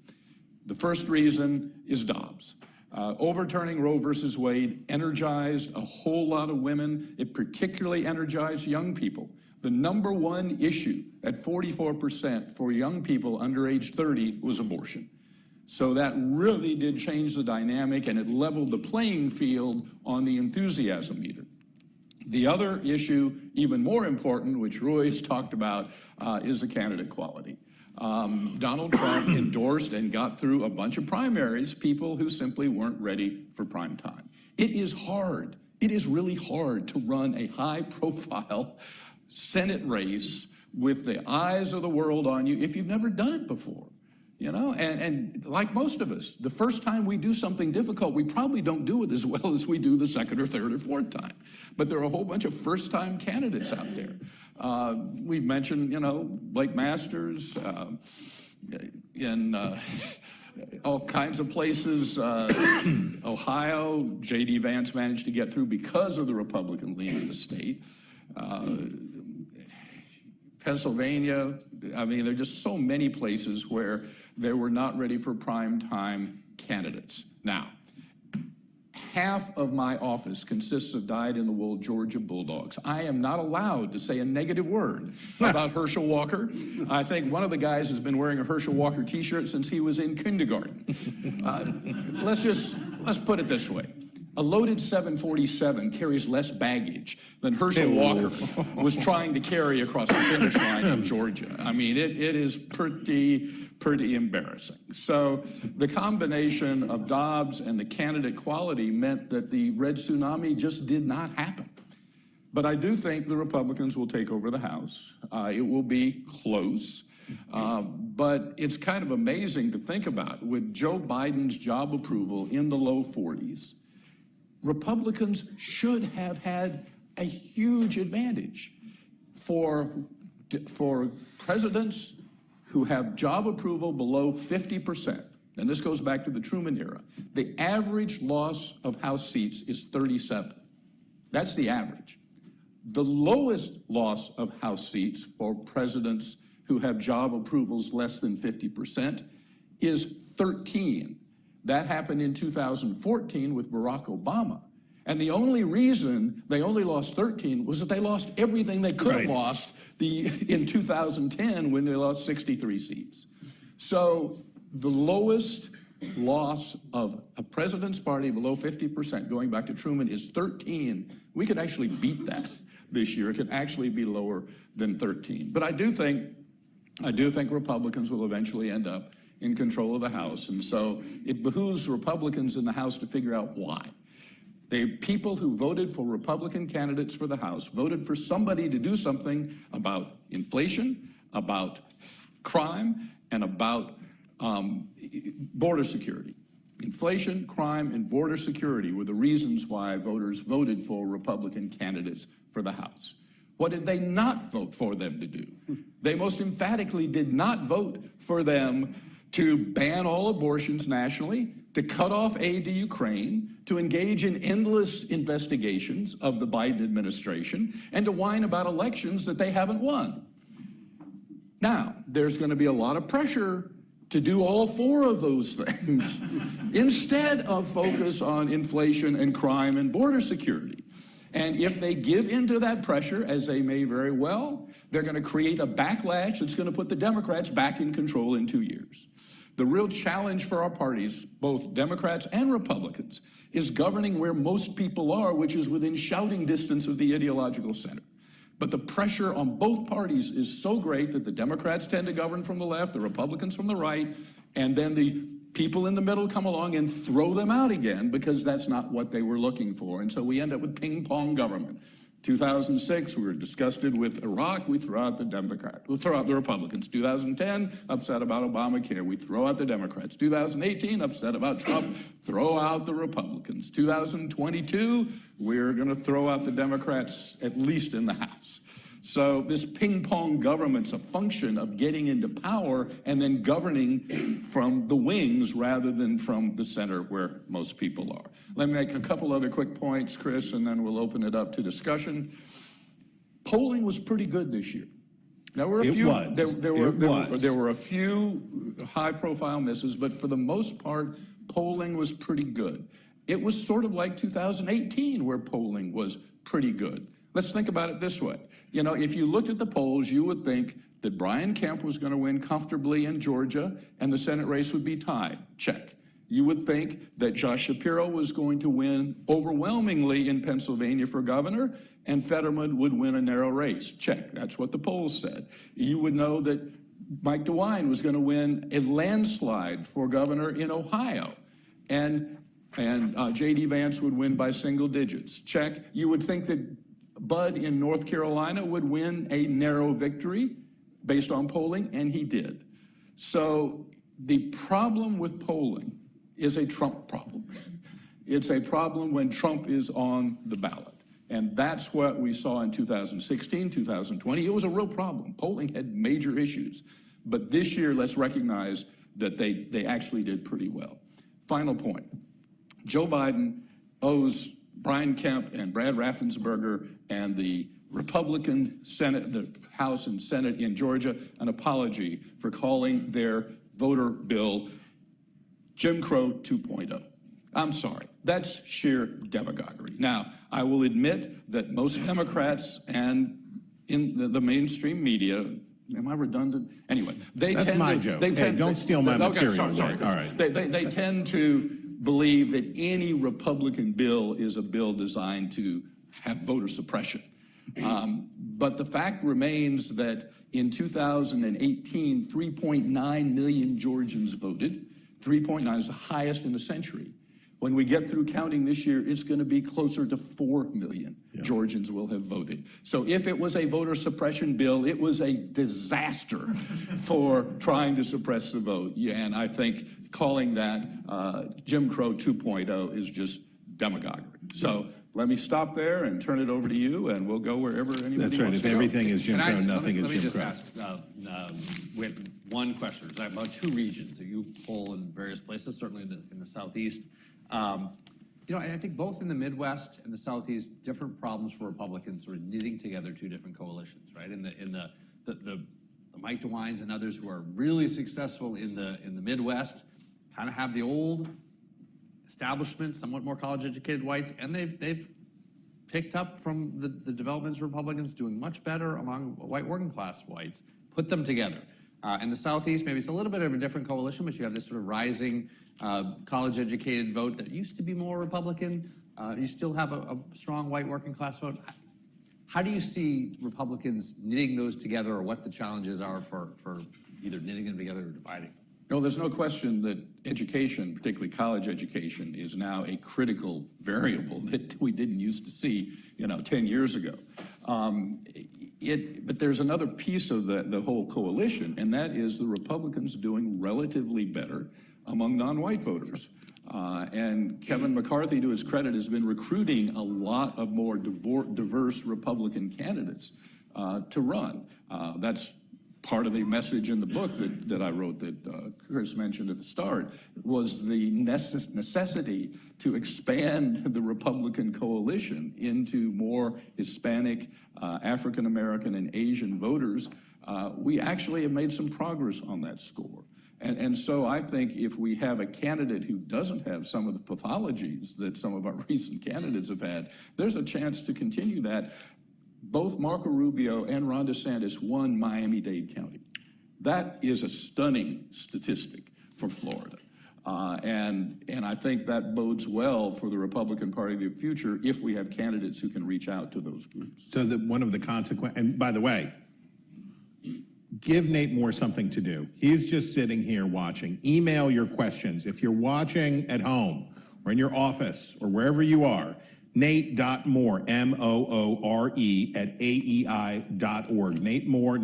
Speaker 4: The first reason is Dobbs. Overturning Roe versus Wade energized a whole lot of women. It particularly energized young people. The number one issue at 44% for young people under age 30 was abortion. So that really did change the dynamic, and it leveled the playing field on the enthusiasm meter. The other issue, even more important, which Roy has talked about, is the candidate quality. Donald Trump endorsed and got through a bunch of primaries, people who simply weren't ready for prime time. It is hard. It is really hard to run a high-profile Senate race with the eyes of the world on you if you've never done it before. You know, and like most of us, the first time we do something difficult, we probably don't do it as well as we do the second or third or fourth time. But there are a whole bunch of first-time candidates out there. We've mentioned, you know, Blake Masters in all kinds of places. Ohio, J.D. Vance managed to get through because of the Republican lean of the state. Pennsylvania, I mean, there are just so many places where they were not ready for prime time candidates. Now, half of my office consists of dyed-in-the-wool Georgia Bulldogs. I am not allowed to say a negative word about Herschel Walker. I think one of the guys has been wearing a Herschel Walker t-shirt since he was in kindergarten. Let's put it this way. A loaded 747 carries less baggage than Herschel Walker was trying to carry across the finish line in Georgia. I mean, it is pretty embarrassing. So the combination of Dobbs and the candidate quality meant that the red tsunami just did not happen. But I do think the Republicans will take over the House. It will be close. But it's kind of amazing to think about. With Joe Biden's job approval in the low 40s, Republicans should have had a huge advantage. For presidents who have job approval below 50%, and this goes back to the Truman era, the average loss of House seats is 37. That's the average. The lowest loss of House seats for presidents who have job approvals less than 50% is 13. That happened in 2014 with Barack Obama. And the only reason they only lost 13 was that they lost everything they could have lost in 2010 when they lost 63 seats. So the lowest loss of a president's party below 50%, going back to Truman, is 13. We could actually beat that this year. It could actually be lower than 13. But I do think Republicans will eventually end up in control of the House. And so it behooves Republicans in the House to figure out why. The people who voted for Republican candidates for the House voted for somebody to do something about inflation, about crime, and about border security. Inflation, crime, and border security were the reasons why voters voted for Republican candidates for the House. What did they not vote for them to do? They most emphatically did not vote for them to ban all abortions nationally, to cut off aid to Ukraine, to engage in endless investigations of the Biden administration, and to whine about elections that they haven't won. Now, there's going to be a lot of pressure to do all four of those things instead of focus on inflation and crime and border security. And if they give into that pressure, as they may very well, they're going to create a backlash that's going to put the Democrats back in control in 2 years. The real challenge for our parties, both Democrats and Republicans, is governing where most people are, which is within shouting distance of the ideological center. But the pressure on both parties is so great that the Democrats tend to govern from the left, the Republicans from the right, and then the people in the middle come along and throw them out again because that's not what they were looking for. And so we end up with ping-pong government. 2006, we were disgusted with Iraq, we throw out the Democrats. We throw out the Republicans. 2010, upset about Obamacare, we throw out the Democrats. 2018, upset about Trump, throw out the Republicans. 2022, we're going to throw out the Democrats, at least in the House. So this ping-pong government's a function of getting into power and then governing from the wings rather than from the center where most people are. Let me make a couple other quick points, Chris, and then we'll open it up to discussion. Polling was pretty good this year. There were a few. There were a few high-profile misses, but for the most part, polling was pretty good. It was sort of like 2018, where polling was pretty good. Let's think about it this way. You know, if you looked at the polls, you would think that Brian Kemp was going to win comfortably in Georgia and the Senate race would be tied. Check. You would think that Josh Shapiro was going to win overwhelmingly in Pennsylvania for governor and Fetterman would win a narrow race. Check. That's what the polls said. You would know that Mike DeWine was going to win a landslide for governor in Ohio and J.D. Vance would win by single digits. Check. You would think that Bud in North Carolina would win a narrow victory based on polling, and he did. So the problem with polling is a Trump problem. It's a problem when Trump is on the ballot. And that's what we saw in 2016, 2020. It was a real problem. Polling had major issues. But this year, let's recognize that they actually did pretty well. Final point. Joe Biden owes Brian Kemp and Brad Raffensperger and the Republican Senate, the House and Senate in Georgia, an apology for calling their voter bill Jim Crow 2.0. I'm sorry, that's sheer demagoguery. Now, I will admit that most Democrats and in the mainstream media, am I redundant? Anyway,
Speaker 2: That's my joke. Hey, don't steal my material.
Speaker 4: Sorry.
Speaker 2: All right.
Speaker 4: They tend to believe that any Republican bill is a bill designed to have voter suppression. But the fact remains that in 2018, 3.9 million Georgians voted. 3.9 is the highest in the century. When we get through counting this year, it's going to be closer to 4 million Georgians will have voted. So if it was a voter suppression bill, it was a disaster for trying to suppress the vote. Yeah, and I think calling that Jim Crow 2.0 is just demagoguery. So let me stop there and turn it over to you, and we'll go wherever anybody
Speaker 2: That's right.
Speaker 4: wants
Speaker 2: If
Speaker 4: to go.
Speaker 2: everything is Jim Crow, nothing is Jim
Speaker 1: Let me just
Speaker 2: Crow.
Speaker 1: ask, we have one question. It's about two regions that you poll in various places, certainly in the Southeast. You know, I think both in the Midwest and the Southeast, different problems for Republicans sort of knitting together two different coalitions, right? In the Mike DeWines and others who are really successful in the Midwest kind of have the old establishment, somewhat more college-educated whites, and they've picked up from the developments of Republicans doing much better among white working class whites, put them together. In the Southeast, maybe it's a little bit of a different coalition, but you have this sort of rising college-educated vote that used to be more Republican. You still have a strong white working class vote. How do you see Republicans knitting those together, or what the challenges are for either knitting them together or dividing?
Speaker 4: No, there's no question that education, particularly college education, is now a critical variable that we didn't used to see, 10 years ago. But there's another piece of the whole coalition, and that is the Republicans doing relatively better among non-white voters. And Kevin McCarthy, to his credit, has been recruiting a lot of more diverse Republican candidates to run. That's part of the message in the book that I wrote that Chris mentioned at the start, was the necessity to expand the Republican coalition into more Hispanic, African American, and Asian voters. We actually have made some progress on that score. And so I think if we have a candidate who doesn't have some of the pathologies that some of our recent candidates have had, there's a chance to continue that. Both Marco Rubio and Ron DeSantis won Miami-Dade County. That is a stunning statistic for Florida. And I think that bodes well for the Republican Party of the future if we have candidates who can reach out to those groups.
Speaker 2: So that one of the consequences, and by the way, give Nate Moore something to do. He's just sitting here watching. Email your questions. If you're watching at home or in your office or wherever you are, Nate.Moore, M-O-O-R-E, at AEI.org. Nate.Moore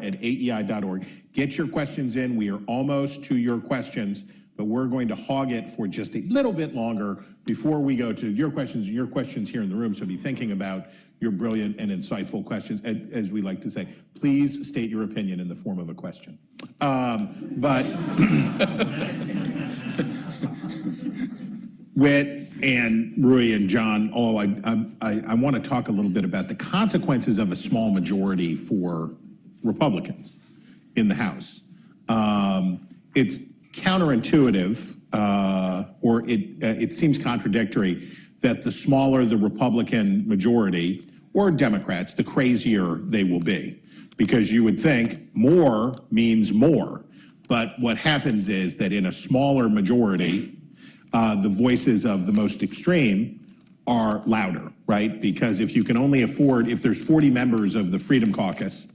Speaker 2: at AEI.org. Get your questions in. We are almost to your questions, but we're going to hog it for just a little bit longer before we go to your questions here in the room. So be thinking about your brilliant and insightful questions. As we like to say, please state your opinion in the form of a question. Whit and Rui and John, I want to talk a little bit about the consequences of a small majority for Republicans in the House. It's counterintuitive, or it seems contradictory, that the smaller the Republican majority, or Democrats, the crazier they will be. Because you would think more means more. But what happens is that in a smaller majority, the voices of the most extreme are louder, right? Because if you can only afford, if there's 40 members of the Freedom Caucus,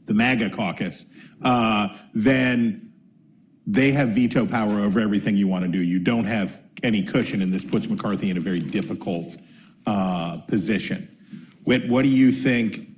Speaker 2: the MAGA caucus, then they have veto power over everything you want to do. You don't have any cushion, and this puts McCarthy in a very difficult position. Whit, what do you think?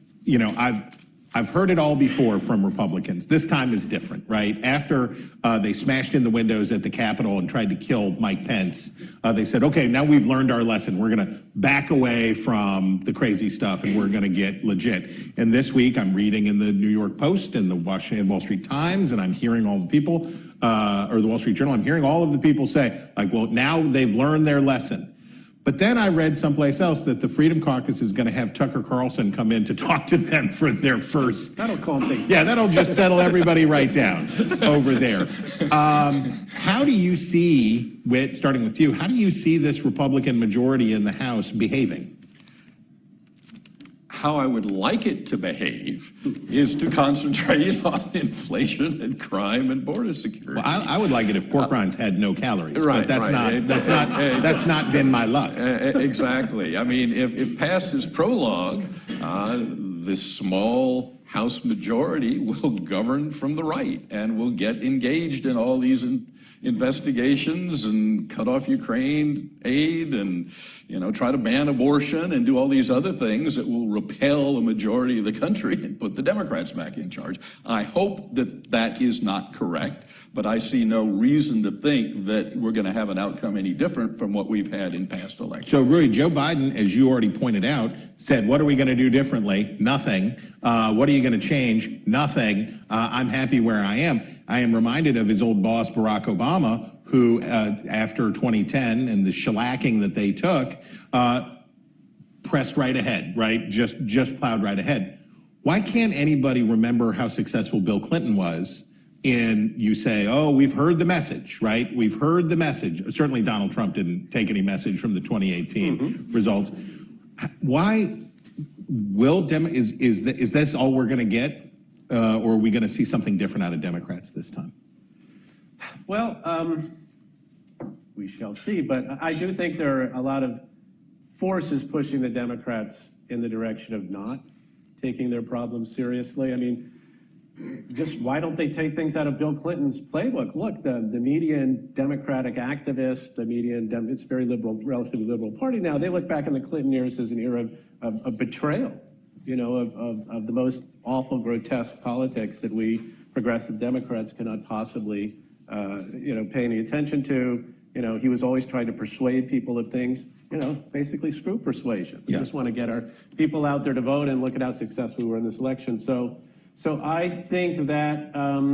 Speaker 2: I've heard it all before from Republicans. This time is different, right? After they smashed in the windows at the Capitol and tried to kill Mike Pence, they said, okay, now we've learned our lesson. We're going to back away from the crazy stuff and we're going to get legit. And this week I'm reading in the New York Post and the Wall Street Times, and I'm hearing all the people, or the Wall Street Journal, I'm hearing all of the people say, like, well, now they've learned their lesson. But then I read someplace else that the Freedom Caucus is going to have Tucker Carlson come in to talk to them for their first.
Speaker 3: That'll calm things down.
Speaker 2: Yeah, that'll just settle everybody right down over there. How do you see, Whit, starting with you, how do you see this Republican majority in the House behaving?
Speaker 4: How I would like it to behave is to concentrate on inflation and crime and border security.
Speaker 2: Well, I would like it if pork rinds had no calories,
Speaker 4: right,
Speaker 2: but that's not been my luck.
Speaker 4: Exactly. I mean, if past is prologue, this small House majority will govern from the right and will get engaged in all these investigations and cut off Ukraine aid and, try to ban abortion and do all these other things that will repel a majority of the country and put the Democrats back in charge. I hope that that is not correct, but I see no reason to think that we're going to have an outcome any different from what we've had in past elections.
Speaker 2: So, Rui, Joe Biden, as you already pointed out, said, what are we going to do differently? Nothing. What are you going to change? Nothing. I'm happy where I am. I am reminded of his old boss, Barack Obama, who, after 2010 and the shellacking that they took, pressed right ahead, right? Just plowed right ahead. Why can't anybody remember how successful Bill Clinton was in, you say, oh, we've heard the message, right? We've heard the message. Certainly Donald Trump didn't take any message from the 2018 results. Why is this all we're going to get, or are we going to see something different out of Democrats this time?
Speaker 3: Well, we shall see, but I do think there are a lot of forces pushing the Democrats in the direction of not taking their problems seriously. I mean, just why don't they take things out of Bill Clinton's playbook? Look, the median Democratic activist, it's a very liberal, relatively liberal party now. They look back in the Clinton years as an era of betrayal, you know, of the most awful, grotesque politics that we progressive Democrats cannot possibly, pay any attention to. You know, he was always trying to persuade people of things, basically screw persuasion. We just want to get our people out there to vote and look at how successful we were in this election. So I think that, I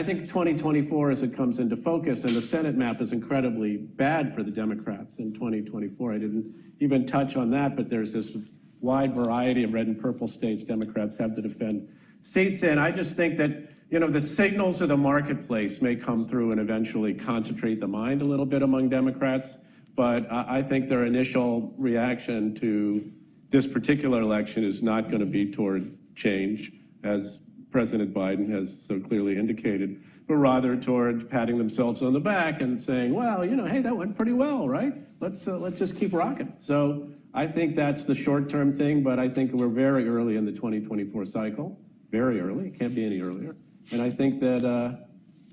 Speaker 3: think 2024 as it comes into focus, and the Senate map is incredibly bad for the Democrats in 2024. I didn't even touch on that, but there's this wide variety of red and purple states Democrats have to defend seats in. I just think that, the signals of the marketplace may come through and eventually concentrate the mind a little bit among Democrats. But I think their initial reaction to this particular election is not going to be toward change, as President Biden has so clearly indicated, but rather toward patting themselves on the back and saying, well, hey, that went pretty well, right? Let's just keep rocking. So I think that's the short-term thing, but I think we're very early in the 2024 cycle, very early. It can't be any earlier. And I think that,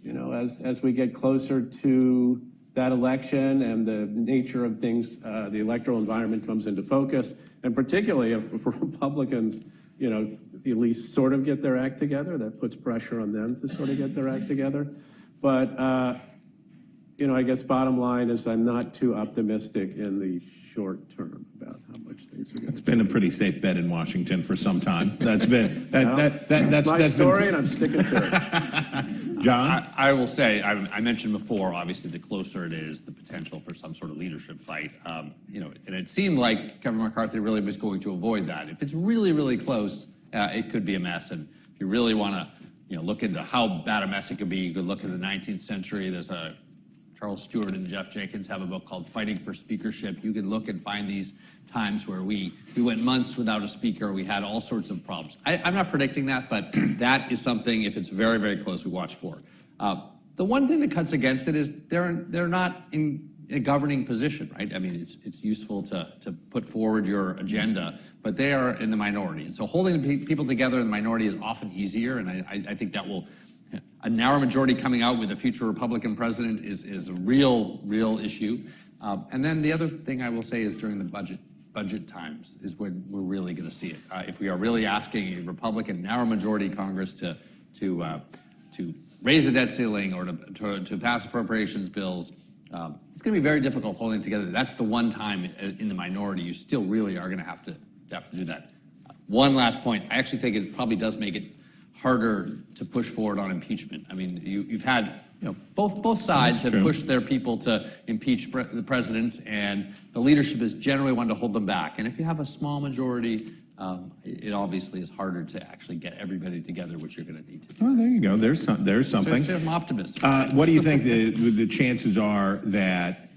Speaker 3: as we get closer to that election and the nature of things, the electoral environment comes into focus, and particularly if Republicans, at least sort of get their act together, that puts pressure on them to sort of get their act together. But, I guess bottom line is I'm not too optimistic in the short term about how much things are going to.
Speaker 2: It's been a pretty safe bet in Washington for some time. That's been
Speaker 3: that's my story, and I'm sticking to it.
Speaker 2: John?
Speaker 1: I will say, I mentioned before, obviously, the closer it is, the potential for some sort of leadership fight. And it seemed like Kevin McCarthy really was going to avoid that. If it's really, really close, it could be a mess. And if you really want to, look into how bad a mess it could be, you could look at the 19th century. There's Charles Stewart and Jeff Jenkins have a book called Fighting for Speakership. You can look and find these times where we went months without a speaker. We had all sorts of problems. I'm not predicting that, but that is something, if it's very, very close, we watch for. The one thing that cuts against it is they're not in a governing position, right? I mean, it's useful to put forward your agenda, but they are in the minority. And so holding people together in the minority is often easier, and I think that will. A narrow majority coming out with a future Republican president is a real issue. And then the other thing I will say is during the budget times is when we're really going to see it. If we are really asking a Republican narrow majority Congress to raise the debt ceiling or to pass appropriations bills, it's going to be very difficult holding together. That's the one time in the minority you still really are going to have to do that. One last point. I actually think it probably does make it harder to push forward on impeachment. I mean, you've had, both sides have pushed their people to impeach the presidents, and the leadership has generally wanted to hold them back. And if you have a small majority, it obviously is harder to actually get everybody together, which you're going to need to do.
Speaker 2: Oh, there you go. There's something.
Speaker 1: So I'm optimistic.
Speaker 2: What do you think the chances are that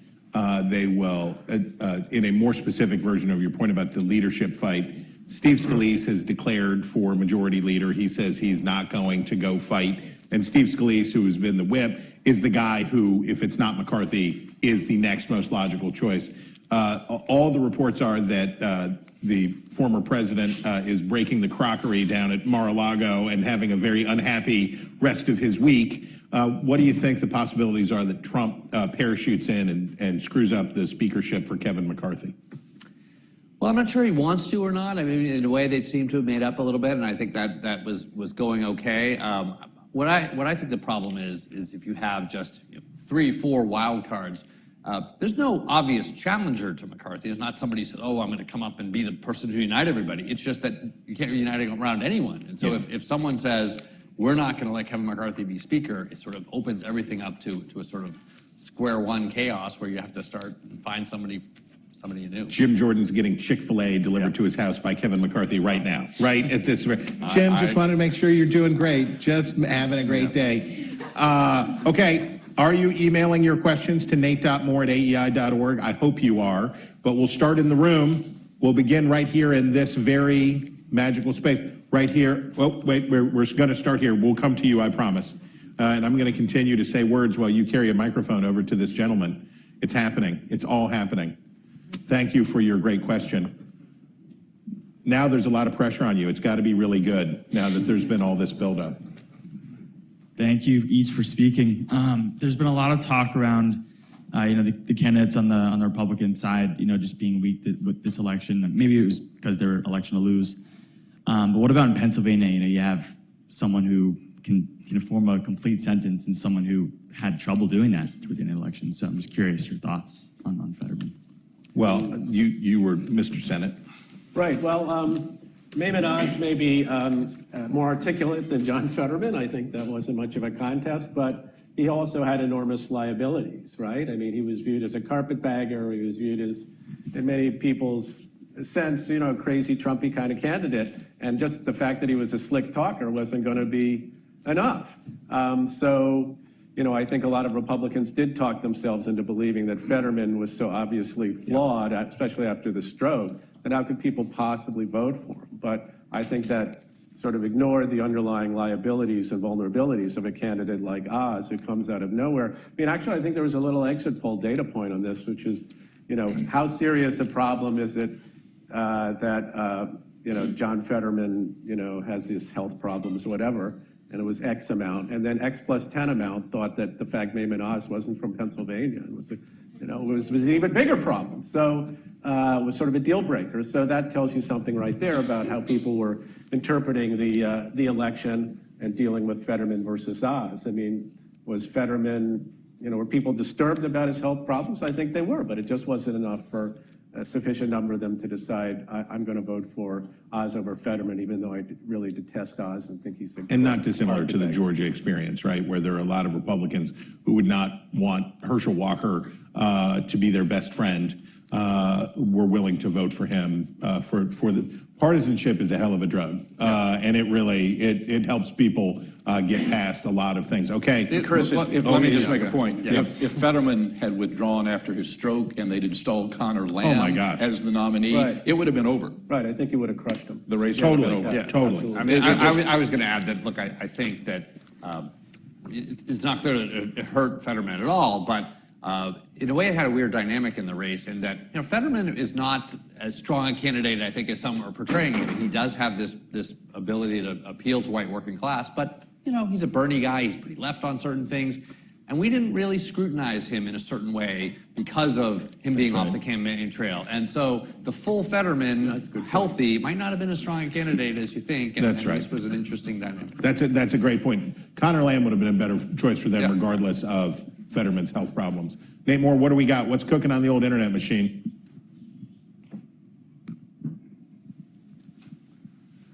Speaker 2: they will, in a more specific version of your point about the leadership fight, Steve Scalise has declared for majority leader. He says he's not going to go fight. And Steve Scalise, who has been the whip, is the guy who, if it's not McCarthy, is the next most logical choice. All the reports are that the former president is breaking the crockery down at Mar-a-Lago and having a very unhappy rest of his week. What do you think the possibilities are that Trump parachutes in and screws up the speakership for Kevin McCarthy?
Speaker 1: Well, I'm not sure he wants to or not. I mean, in a way, they seem to have made up a little bit, and I think that was going okay. What I think the problem is if you have just 3, 4 wild cards, there's no obvious challenger to McCarthy. There's not somebody who says, "Oh, I'm going to come up and be the person who unite everybody." It's just that you can't unite around anyone. And so if someone says, we're not going to let Kevin McCarthy be speaker, it sort of opens everything up to a sort of square one chaos where you have to start and find somebody new.
Speaker 2: Jim Jordan's getting Chick-fil-A delivered to his house by Kevin McCarthy right now, right at this. Jim, just wanted to make sure you're doing great. Just having a great day. Okay, are you emailing your questions to nate.moore@aei.org? I hope you are, but we'll start in the room. We'll begin right here in this very magical space. Right here. Oh, wait, we're going to start here. We'll come to you, I promise. And I'm going to continue to say words while you carry a microphone over to this gentleman. It's happening. It's all happening. Thank you for your great question. Now there's a lot of pressure on you. It's got to be really good now that there's been all this buildup.
Speaker 5: Thank you each for speaking. There's been a lot of talk around, the candidates on the Republican side, just being weak with this election. Maybe it was because they were election to lose. But what about in Pennsylvania? You have someone who can form a complete sentence and someone who had trouble doing that within an election. So I'm just curious your thoughts on Fetterman.
Speaker 2: Well, you were Mr. Senate.
Speaker 3: Right. Well, Mehmet Oz may be more articulate than John Fetterman. I think that wasn't much of a contest, but he also had enormous liabilities, right? I mean, he was viewed as a carpetbagger. He was viewed as, in many people's sense, a crazy Trumpy kind of candidate. And just the fact that he was a slick talker wasn't going to be enough. I think a lot of Republicans did talk themselves into believing that Fetterman was so obviously flawed, especially after the stroke, that how could people possibly vote for him? But I think that sort of ignored the underlying liabilities and vulnerabilities of a candidate like Oz, who comes out of nowhere. I mean, actually, I think there was a little exit poll data point on this, which is, how serious a problem is it that John Fetterman, has these health problems, whatever, and it was X amount, and then X plus 10 amount thought that the fact Mehmet Oz wasn't from Pennsylvania was an even bigger problem. So it was sort of a deal breaker. So that tells you something right there about how people were interpreting the election and dealing with Fetterman versus Oz. I mean, was Fetterman, were people disturbed about his health problems? I think they were, but it just wasn't enough for a sufficient number of them to decide I'm going to vote for Oz over Fetterman, even though I really detest Oz and think he's
Speaker 2: and not dissimilar to the Georgia experience, right, where there are a lot of Republicans who would not want Herschel Walker to be their best friend, were willing to vote for him. For the partisanship is a hell of a drug, and it really it helps people get past a lot of things. Okay,
Speaker 4: Chris, let me just make a point. Yeah. If Fetterman had withdrawn after his stroke and they'd installed Connor Lamb as the nominee, it would have been over.
Speaker 3: Right, I think it would have crushed him.
Speaker 4: The race
Speaker 2: totally,
Speaker 4: would have been over.
Speaker 2: Yeah, totally.
Speaker 1: I mean, I was going to add that. Look, I think that it's not clear that it hurt Fetterman at all, but in a way, it had a weird dynamic in the race in that Fetterman is not as strong a candidate, I think, as some are portraying him. He does have this ability to appeal to white working class, but he's a Bernie guy. He's pretty left on certain things, and we didn't really scrutinize him in a certain way because of him being off the campaign trail. And so the full Fetterman, healthy, might not have been as strong a candidate as you think. And,
Speaker 2: That's right.
Speaker 1: This was an interesting dynamic.
Speaker 2: That's a great point. Connor Lamb would have been a better choice for them, regardless of Fetterman's health problems. Nate Moore, what do we got? What's cooking on the old internet machine?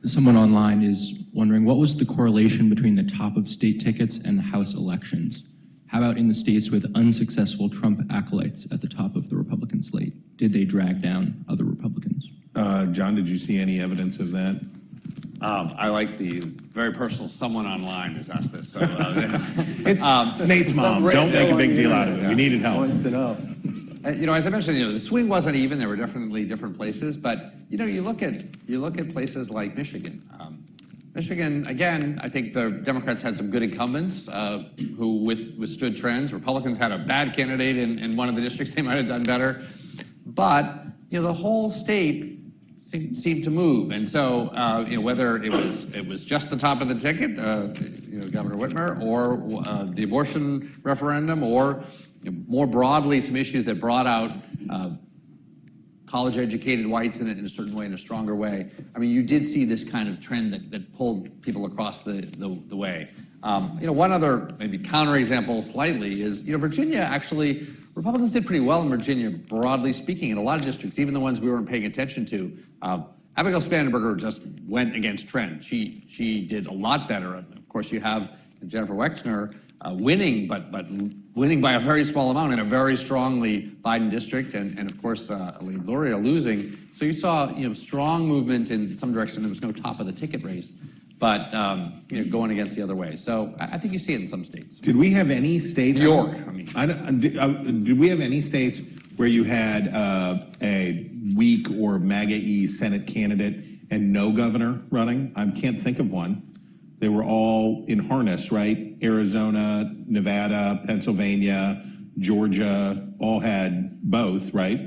Speaker 6: Someone online is wondering, what was the correlation between the top of state tickets and the House elections? How about in the states with unsuccessful Trump acolytes at the top of the Republican slate? Did they drag down other Republicans?
Speaker 2: John, did you see any evidence of that?
Speaker 1: I like the very personal someone online who's asked this. So,
Speaker 2: it's Nate's mom. Don't make a big deal out of it. We needed help.
Speaker 3: Wants to know.
Speaker 1: As I mentioned, the swing wasn't even. There were definitely different places, but you look at places like Michigan. Michigan, again, I think the Democrats had some good incumbents who withstood trends. Republicans had a bad candidate in one of the districts. They might have done better, but the whole state seemed to move, and so whether it was just the top of the ticket, Governor Whitmer, or the abortion referendum, or more broadly some issues that brought out college-educated whites in a certain way, in a stronger way. I mean, you did see this kind of trend that pulled people across the way. One other maybe counterexample slightly is Virginia actually. Republicans did pretty well in Virginia, broadly speaking, in a lot of districts, even the ones we weren't paying attention to. Abigail Spanberger just went against trend. She did a lot better. Of course, you have Jennifer Wexner winning, but winning by a very small amount in a very strongly Biden district, and of course, Gloria losing. So you saw, strong movement in some direction. There was no top of the ticket race, but going against the other way. So I think you see it in some states.
Speaker 2: Did we have any states?
Speaker 1: New York, I mean.
Speaker 2: Did we have any states where you had a weak or MAGA-y Senate candidate and no governor running? I can't think of one. They were all in harness, right? Arizona, Nevada, Pennsylvania, Georgia, all had both, right?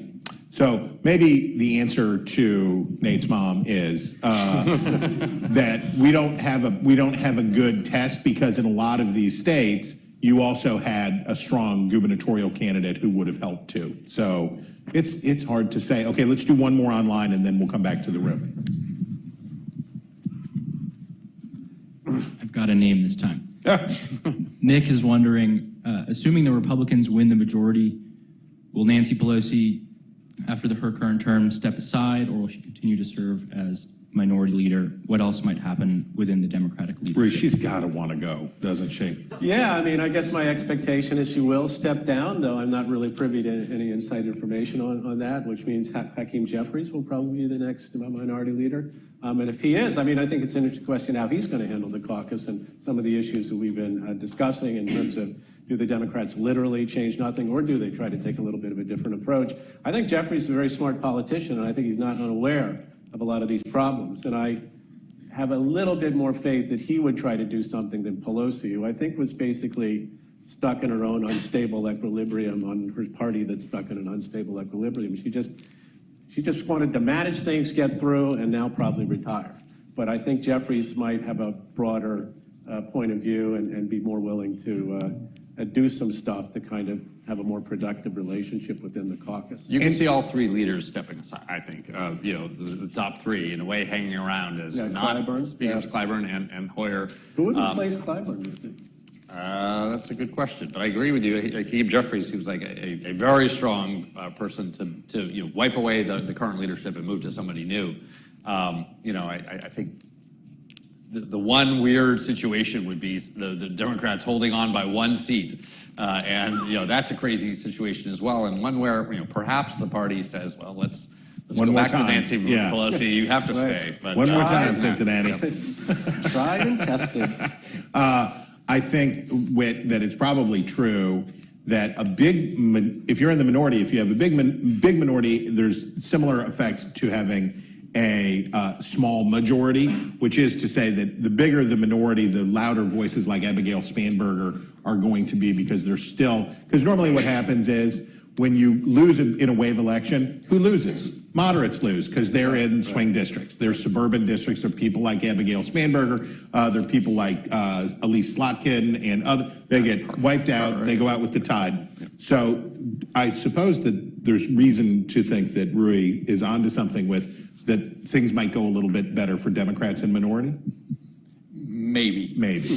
Speaker 2: So maybe the answer to Nate's mom is that we don't have a good test, because in a lot of these states, you also had a strong gubernatorial candidate who would have helped too. So it's hard to say. Okay, let's do one more online and then we'll come back to the room.
Speaker 6: I've got a name this time. Nick is wondering, assuming the Republicans win the majority, will Nancy Pelosi, after her current term, step aside, or will she continue to serve as minority leader? What else might happen within the Democratic leadership?
Speaker 2: Bruce, she's got to want to go, doesn't she?
Speaker 3: Yeah, I mean, I guess my expectation is she will step down, though I'm not really privy to any inside information on that, which means Hakeem Jeffries will probably be the next minority leader. And if he is, I mean, I think it's an interesting question how he's going to handle the caucus and some of the issues that we've been discussing in terms of, do the Democrats literally change nothing, or do they try to take a little bit of a different approach? I think Jeffries is a very smart politician, and I think he's not unaware of a lot of these problems. And I have a little bit more faith that he would try to do something than Pelosi, who I think was basically stuck in her own unstable equilibrium, on her party that's stuck in an unstable equilibrium. She just wanted to manage things, get through, and now probably retire. But I think Jeffries might have a broader point of view and be more willing to do some stuff to kind of have a more productive relationship within the caucus.
Speaker 1: You can see all three leaders stepping aside, I think. The top three, in a way, hanging around as not
Speaker 3: Clyburn,
Speaker 1: speakers, Clyburn and Hoyer.
Speaker 3: Who would replace Clyburn, do you think?
Speaker 1: That's a good question, but I agree with you. Hakeem Jeffries seems like a very strong person to wipe away the current leadership and move to somebody new. I think the one weird situation would be the Democrats holding on by one seat, and that's a crazy situation as well, and one where perhaps the party says, well, let's
Speaker 2: One
Speaker 1: go
Speaker 2: more
Speaker 1: back
Speaker 2: time.
Speaker 1: to Nancy
Speaker 2: Yeah.
Speaker 1: Pelosi. You have to stay. But,
Speaker 2: One more time, Cincinnati.
Speaker 3: Tried and tested.
Speaker 2: I think that it's probably true that if you're in the minority, if you have a big minority, there's similar effects to having a small majority, which is to say that the bigger the minority, the louder voices like Abigail Spanberger are going to be, because because normally what happens is when you lose in a wave election, who loses? Moderates lose, because they're in swing districts. They're suburban districts. There are people like Abigail Spanberger. There are people like Elise Slotkin and other. They get wiped out. They go out with the tide. So I suppose that there's reason to think that Rui is onto something that things might go a little bit better for Democrats in minority.
Speaker 4: Maybe.
Speaker 2: Maybe.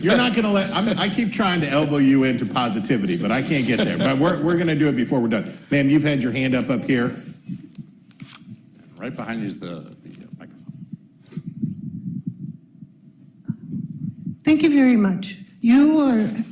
Speaker 2: You're not going to let. I keep trying to elbow you into positivity, but I can't get there. But we're going to do it before we're done. Ma'am, you've had your hand up here.
Speaker 1: right behind you is the microphone.
Speaker 7: Thank you very much.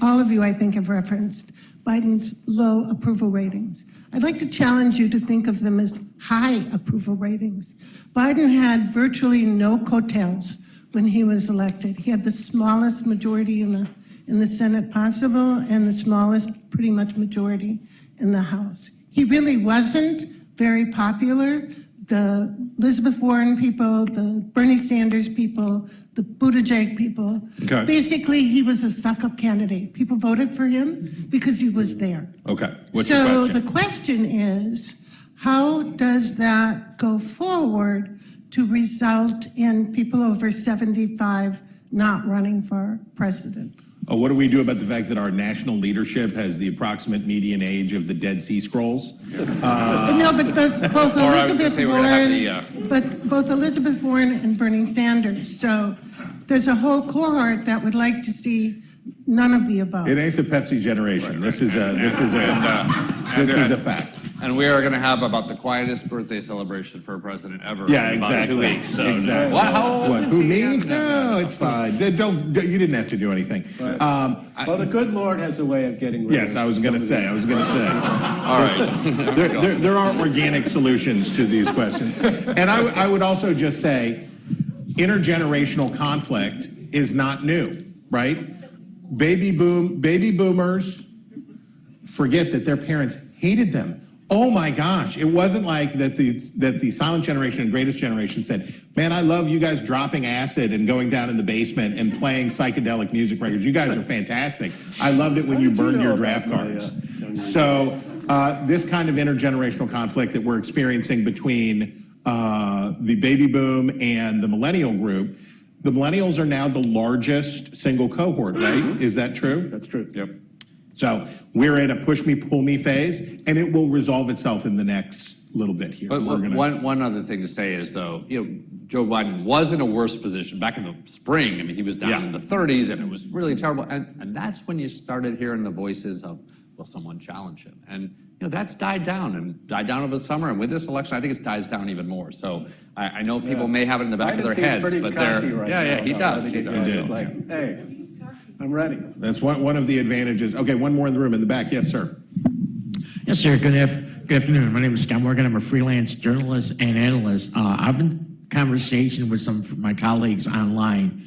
Speaker 7: All of you, I think, have referenced Biden's low approval ratings. I'd like to challenge you to think of them as high approval ratings. Biden had virtually no coattails when he was elected. He had the smallest majority in the Senate possible and the smallest pretty much majority in the House. He really wasn't very popular. The Elizabeth Warren people, the Bernie Sanders people, the Buttigieg people,
Speaker 2: Okay.
Speaker 7: Basically he was a suck-up candidate. People voted for him because he was there.
Speaker 2: Okay. What's your
Speaker 7: So
Speaker 2: question?
Speaker 7: the question is, how does that go forward to result in people over 75 not running for president?
Speaker 2: What do we do about the fact that our national leadership has the approximate median age of the Dead Sea Scrolls?
Speaker 7: No, but both
Speaker 1: Or I was gonna
Speaker 7: Elizabeth
Speaker 1: say we're gonna have
Speaker 7: Warren, but both Elizabeth Warren and Bernie Sanders. So there's a whole cohort that would like to see none of the above.
Speaker 2: It ain't the Pepsi generation. This is a fact.
Speaker 1: And we are going to have about the quietest birthday celebration for a president ever
Speaker 2: Yeah,
Speaker 1: in about
Speaker 2: exactly.
Speaker 1: 2 weeks. So,
Speaker 2: Exactly.
Speaker 1: What, how old
Speaker 2: What,
Speaker 1: is
Speaker 2: who,
Speaker 1: he?
Speaker 2: me? No, it's fine. You didn't have to do anything.
Speaker 3: Well, the good Lord has a way of getting rid
Speaker 2: Yes,
Speaker 3: of
Speaker 2: I was going to
Speaker 3: some of
Speaker 2: say.
Speaker 1: All right.
Speaker 2: There are organic solutions to these questions. And I would also just say, intergenerational conflict is not new, right? Baby boomers forget that their parents hated them. Oh my gosh, it wasn't like that the silent generation and greatest generation said, man, I love you guys dropping acid and going down in the basement and playing psychedelic music records. You guys are fantastic. I loved it when you burned your draft cards. So this kind of intergenerational conflict that we're experiencing between the baby boom and the millennial group, the millennials are now the largest single cohort, right? Is that true?
Speaker 3: That's true.
Speaker 1: Yep.
Speaker 2: So we're in a push me, pull me phase, and it will resolve itself in the next little bit here.
Speaker 1: But one other thing to say is, though, Joe Biden was in a worse position back in the spring. I mean, he was down in the 30s, and it was really terrible. And that's when you started hearing the voices of, will someone challenge him? And that's died down over the summer. And with this election, I think it dies down even more. So I know people may have it in the back of their heads, but they're he does. He does.
Speaker 2: did.
Speaker 3: Like, hey, I'm ready.
Speaker 2: That's one of the advantages. Okay, one more in the room in the back. Yes, sir.
Speaker 8: Yes, sir. Good afternoon. My name is Scott Morgan. I'm a freelance journalist and analyst. I've been in conversation with some of my colleagues online,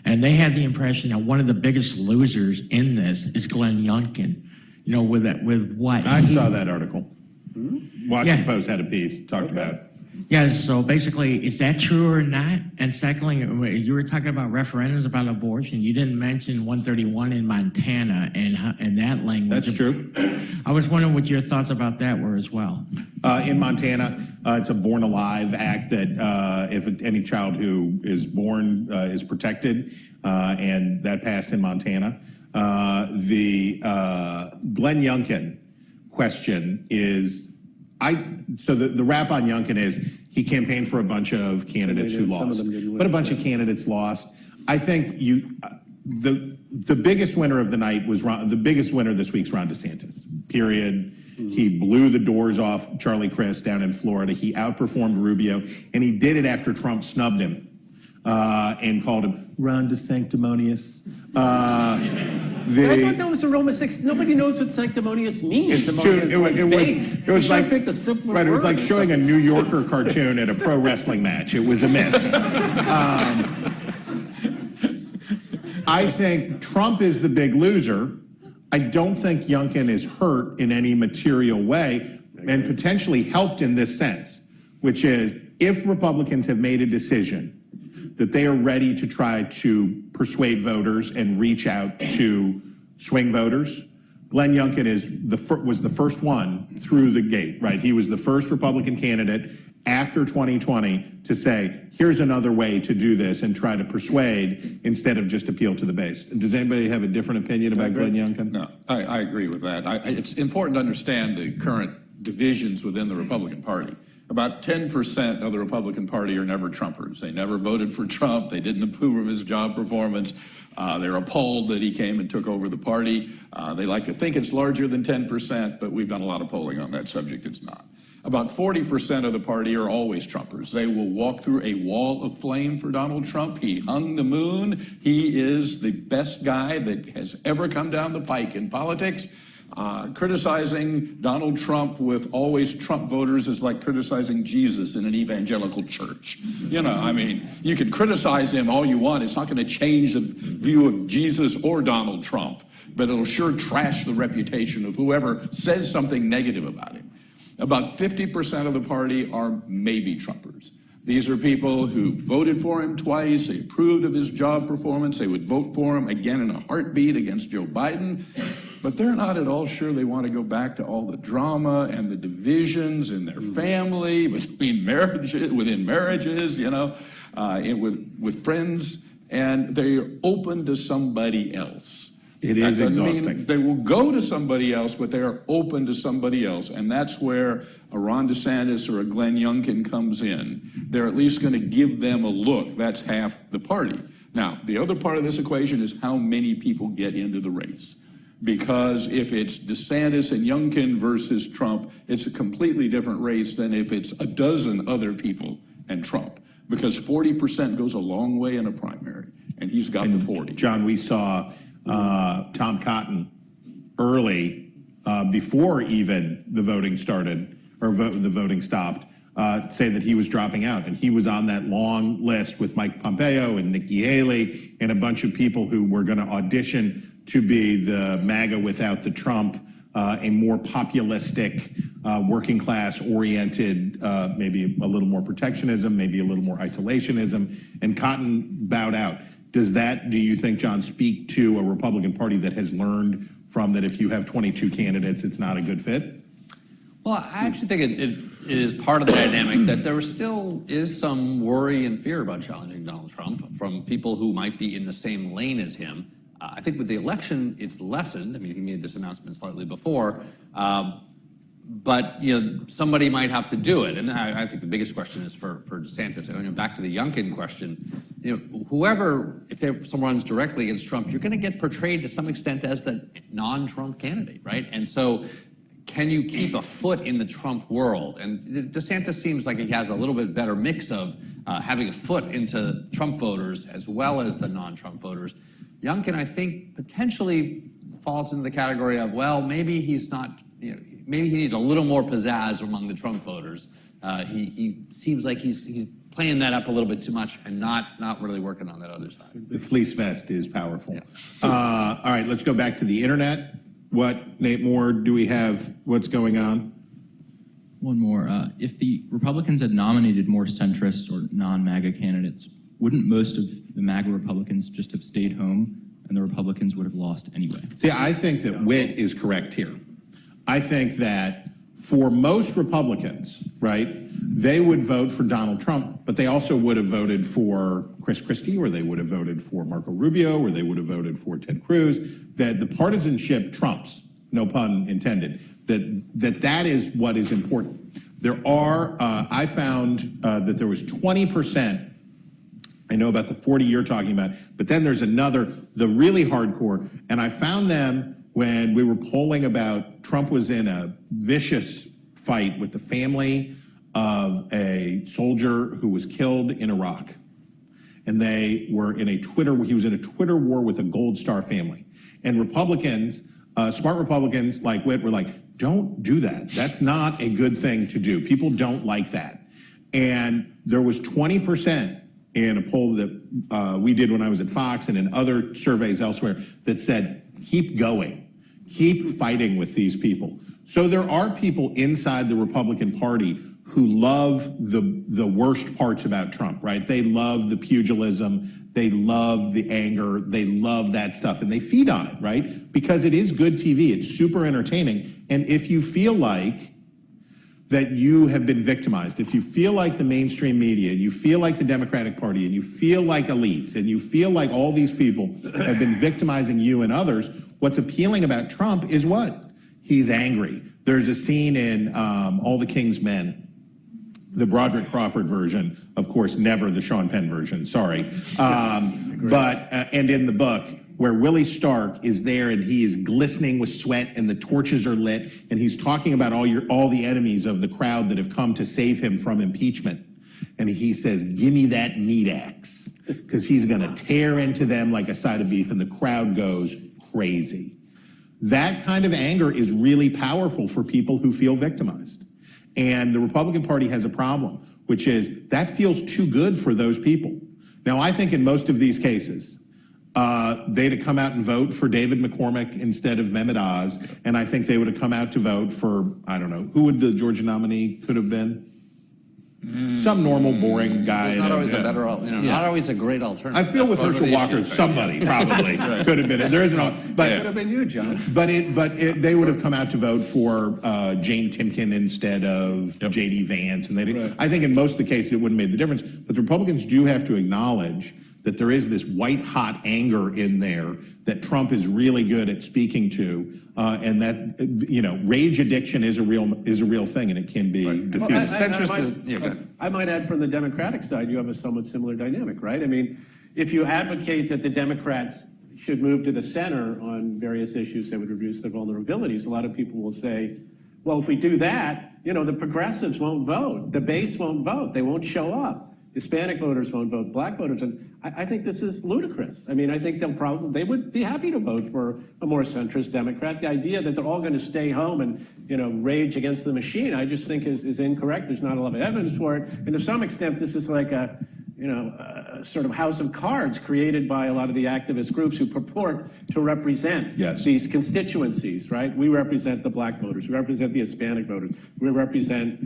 Speaker 8: and they had the impression that one of the biggest losers in this is Glenn Youngkin. With what?
Speaker 2: I saw that article. Washington
Speaker 8: Yeah.
Speaker 2: Post had a piece, talked about it.
Speaker 8: Yes, so basically, is that true or not? And secondly, you were talking about referendums about abortion. You didn't mention 131 in Montana and that language.
Speaker 2: That's true.
Speaker 8: I was wondering what your thoughts about that were as well.
Speaker 2: In Montana, it's a Born Alive Act that if any child who is born is protected, and that passed in Montana. The Glenn Youngkin question is, so the rap on Youngkin is he campaigned for a bunch of candidates who lost, but a bunch of candidates lost. I think the biggest winner of the night was the biggest winner this week's Ron DeSantis, period. He blew the doors off Charlie Crist down in Florida. He outperformed Rubio, and he did it after Trump snubbed him and called him Ron DeSanctimonious.
Speaker 3: I thought that was a Roman 6. Nobody knows what sanctimonious means.
Speaker 2: It was like
Speaker 3: picked a simpler
Speaker 2: right. It was
Speaker 3: word
Speaker 2: like
Speaker 3: or
Speaker 2: showing a New Yorker cartoon at a pro wrestling match. It was a miss. I think Trump is the big loser. I don't think Youngkin is hurt in any material way, and potentially helped in this sense, which is if Republicans have made a decision that they are ready to try to persuade voters and reach out to swing voters, Glenn Youngkin was the first one through the gate, right? He was the first Republican candidate after 2020 to say, here's another way to do this and try to persuade instead of just appeal to the base. Does anybody have a different opinion about Glenn Youngkin?
Speaker 4: No, I agree with that. It's important to understand the current divisions within the Republican Party. About 10% of the Republican Party are never Trumpers. They never voted for Trump. They didn't approve of his job performance. They're appalled that he came and took over the party. They like to think it's larger than 10%, but we've done a lot of polling on that subject. It's not. About 40% of the party are always Trumpers. They will walk through a wall of flame for Donald Trump. He hung the moon. He is the best guy that has ever come down the pike in politics. Criticizing Donald Trump with always Trump voters is like criticizing Jesus in an evangelical church. You can criticize him all you want. It's not going to change the view of Jesus or Donald Trump, but it'll sure trash the reputation of whoever says something negative about him. About 50% of the party are maybe Trumpers. These are people who voted for him twice. They approved of his job performance. They would vote for him again in a heartbeat against Joe Biden. But they're not at all sure they want to go back to all the drama and the divisions in their family, within marriages, with friends, and they're open to somebody else.
Speaker 2: It is exhausting.
Speaker 4: They will go to somebody else, but they are open to somebody else. And that's where a Ron DeSantis or a Glenn Youngkin comes in. They're at least going to give them a look. That's half the party. Now, the other part of this equation is how many people get into the race. Because if it's DeSantis and Youngkin versus Trump, it's a completely different race than if it's a dozen other people and Trump. Because 40% goes a long way in a primary, and he's got the 40.
Speaker 2: John, we saw Tom Cotton early, before even the voting started, or the voting stopped, say that he was dropping out. And he was on that long list with Mike Pompeo and Nikki Haley and a bunch of people who were going to audition to be the MAGA without the Trump, a more populistic, working class oriented, maybe a little more protectionism, maybe a little more isolationism, and Cotton bowed out. Does that, do you think, John, speak to a Republican Party that has learned from that if you have 22 candidates, it's not a good fit?
Speaker 1: Well, I actually think it is part of the dynamic that there still is some worry and fear about challenging Donald Trump from people who might be in the same lane as him. I think with the election, it's lessened. I mean, he made this announcement slightly before, but somebody might have to do it. And I think the biggest question is for DeSantis. Back to the Youngkin question, whoever, if someone runs directly against Trump, you're going to get portrayed to some extent as the non-Trump candidate, right? And so, can you keep a foot in the Trump world? And DeSantis seems like he has a little bit better mix of having a foot into Trump voters as well as the non-Trump voters. Youngkin, I think, potentially falls into the category of, well, maybe he's not, maybe he needs a little more pizzazz among the Trump voters. He seems like he's playing that up a little bit too much and not really working on that other side.
Speaker 2: The fleece vest is powerful.
Speaker 1: Yeah.
Speaker 2: All right, let's go back to the internet. What, Nate Moore, do we have? What's going on?
Speaker 6: One more. If the Republicans had nominated more centrist or non-MAGA candidates, wouldn't most of the MAGA Republicans just have stayed home and the Republicans would have lost anyway?
Speaker 2: See, I think that Witt is correct here. I think that for most Republicans, right, they would vote for Donald Trump, but they also would have voted for Chris Christie, or they would have voted for Marco Rubio, or they would have voted for Ted Cruz. That the partisanship trumps, no pun intended, that is what is important. There are, I found that there was 20%. I know about the 40 you're talking about, but then there's another, the really hardcore, and I found them when we were polling about Trump was in a vicious fight with the family of a soldier who was killed in Iraq. And they were in he was in a Twitter war with a Gold Star family. And Republicans, smart Republicans like Witt were like, don't do that. That's not a good thing to do. People don't like that. And there was 20% in a poll that we did when I was at Fox and in other surveys elsewhere that said, keep going, keep fighting with these people. So there are people inside the Republican Party who love the worst parts about Trump, right? They love the pugilism, they love the anger, they love that stuff, and they feed on it, right? Because it is good TV, it's super entertaining, and if you feel like that you have been victimized, if you feel like the mainstream media, you feel like the Democratic Party, and you feel like elites, and you feel like all these people have been victimizing you and others, what's appealing about Trump is what? He's angry. There's a scene in All the King's Men, the Broderick Crawford version, of course, never the Sean Penn version, sorry. And in the book, where Willie Stark is there and he is glistening with sweat and the torches are lit and he's talking about all the enemies of the crowd that have come to save him from impeachment. And he says, give me that meat axe, because he's gonna tear into them like a side of beef, and the crowd goes crazy. That kind of anger is really powerful for people who feel victimized. And the Republican Party has a problem, which is that feels too good for those people. Now, I think in most of these cases, they'd have come out and vote for David McCormick instead of Mehmet Oz, and I think they would have come out to vote for, I don't know, who would the Georgia nominee could have been? Some normal, boring guy.
Speaker 1: It's not always a better, not always a great alternative.
Speaker 2: I feel with Herschel Walker, somebody probably could have been it. There isn't, but
Speaker 3: It would have been you, John.
Speaker 2: They would have come out to vote for Jane Timken instead of J.D. Vance, and I think in most of the cases it wouldn't have made the difference. But the Republicans do have to acknowledge that there is this white-hot anger in there that Trump is really good at speaking to, and that rage addiction is a real thing, and it can be defeated.
Speaker 3: I might add from the Democratic side, you have a somewhat similar dynamic, right? I mean, if you advocate that the Democrats should move to the center on various issues that would reduce their vulnerabilities, a lot of people will say, well, if we do that, the progressives won't vote. The base won't vote. They won't show up. Hispanic voters won't vote, black voters. And I think this is ludicrous. I mean, I think they would be happy to vote for a more centrist Democrat. The idea that they're all going to stay home and, rage against the machine, I just think is incorrect. There's not a lot of evidence for it. And to some extent, this is like a sort of house of cards created by a lot of the activist groups who purport to represent these constituencies, right? We represent the black voters. We represent the Hispanic voters. We represent,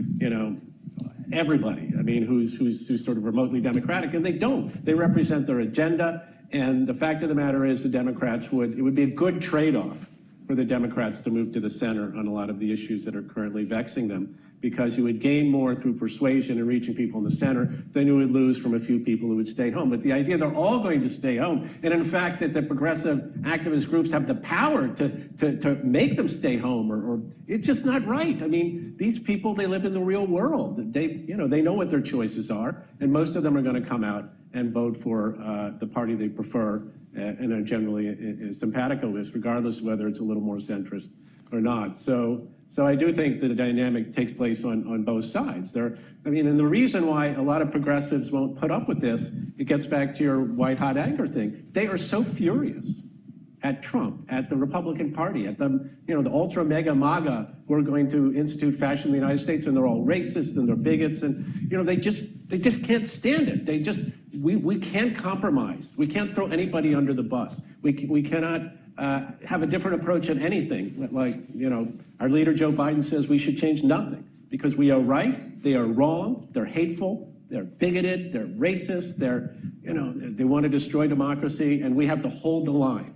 Speaker 3: everybody. I mean, who's sort of remotely Democratic, and they don't. They represent their agenda, and the fact of the matter is the Democrats it would be a good trade-off for the Democrats to move to the center on a lot of the issues that are currently vexing them, because you would gain more through persuasion and reaching people in the center than you would lose from a few people who would stay home. But the idea they're all going to stay home, and in fact that the progressive activist groups have the power to make them stay home, or it's just not right. I mean, these people, they live in the real world. They know what their choices are, and most of them are going to come out and vote for the party they prefer and are generally simpatico with, regardless of whether it's a little more centrist or not. So I do think that the dynamic takes place on both sides. And the reason why a lot of progressives won't put up with this, it gets back to your white hot anger thing. They are so furious at Trump, at the Republican Party, at the ultra mega MAGA who are going to institute fascism in the United States, and they're all racist and they're bigots, and they just can't stand it. We can't compromise. We can't throw anybody under the bus. We cannot have a different approach on anything. Like, our leader Joe Biden says we should change nothing because we are right, they are wrong, they're hateful, they're bigoted, they're racist, they want to destroy democracy, and we have to hold the line.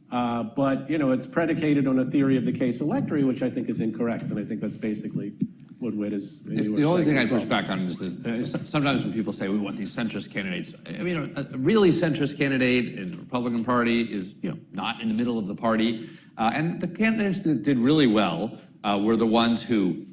Speaker 3: But it's predicated on a theory of the case electorate, which I think is incorrect, and I think that's basically what Witt is.
Speaker 1: The only thing I push back on is this. Sometimes when people say we want these centrist candidates, I mean, a really centrist candidate in the Republican Party is not in the middle of the party, and the candidates that did really well were the ones who,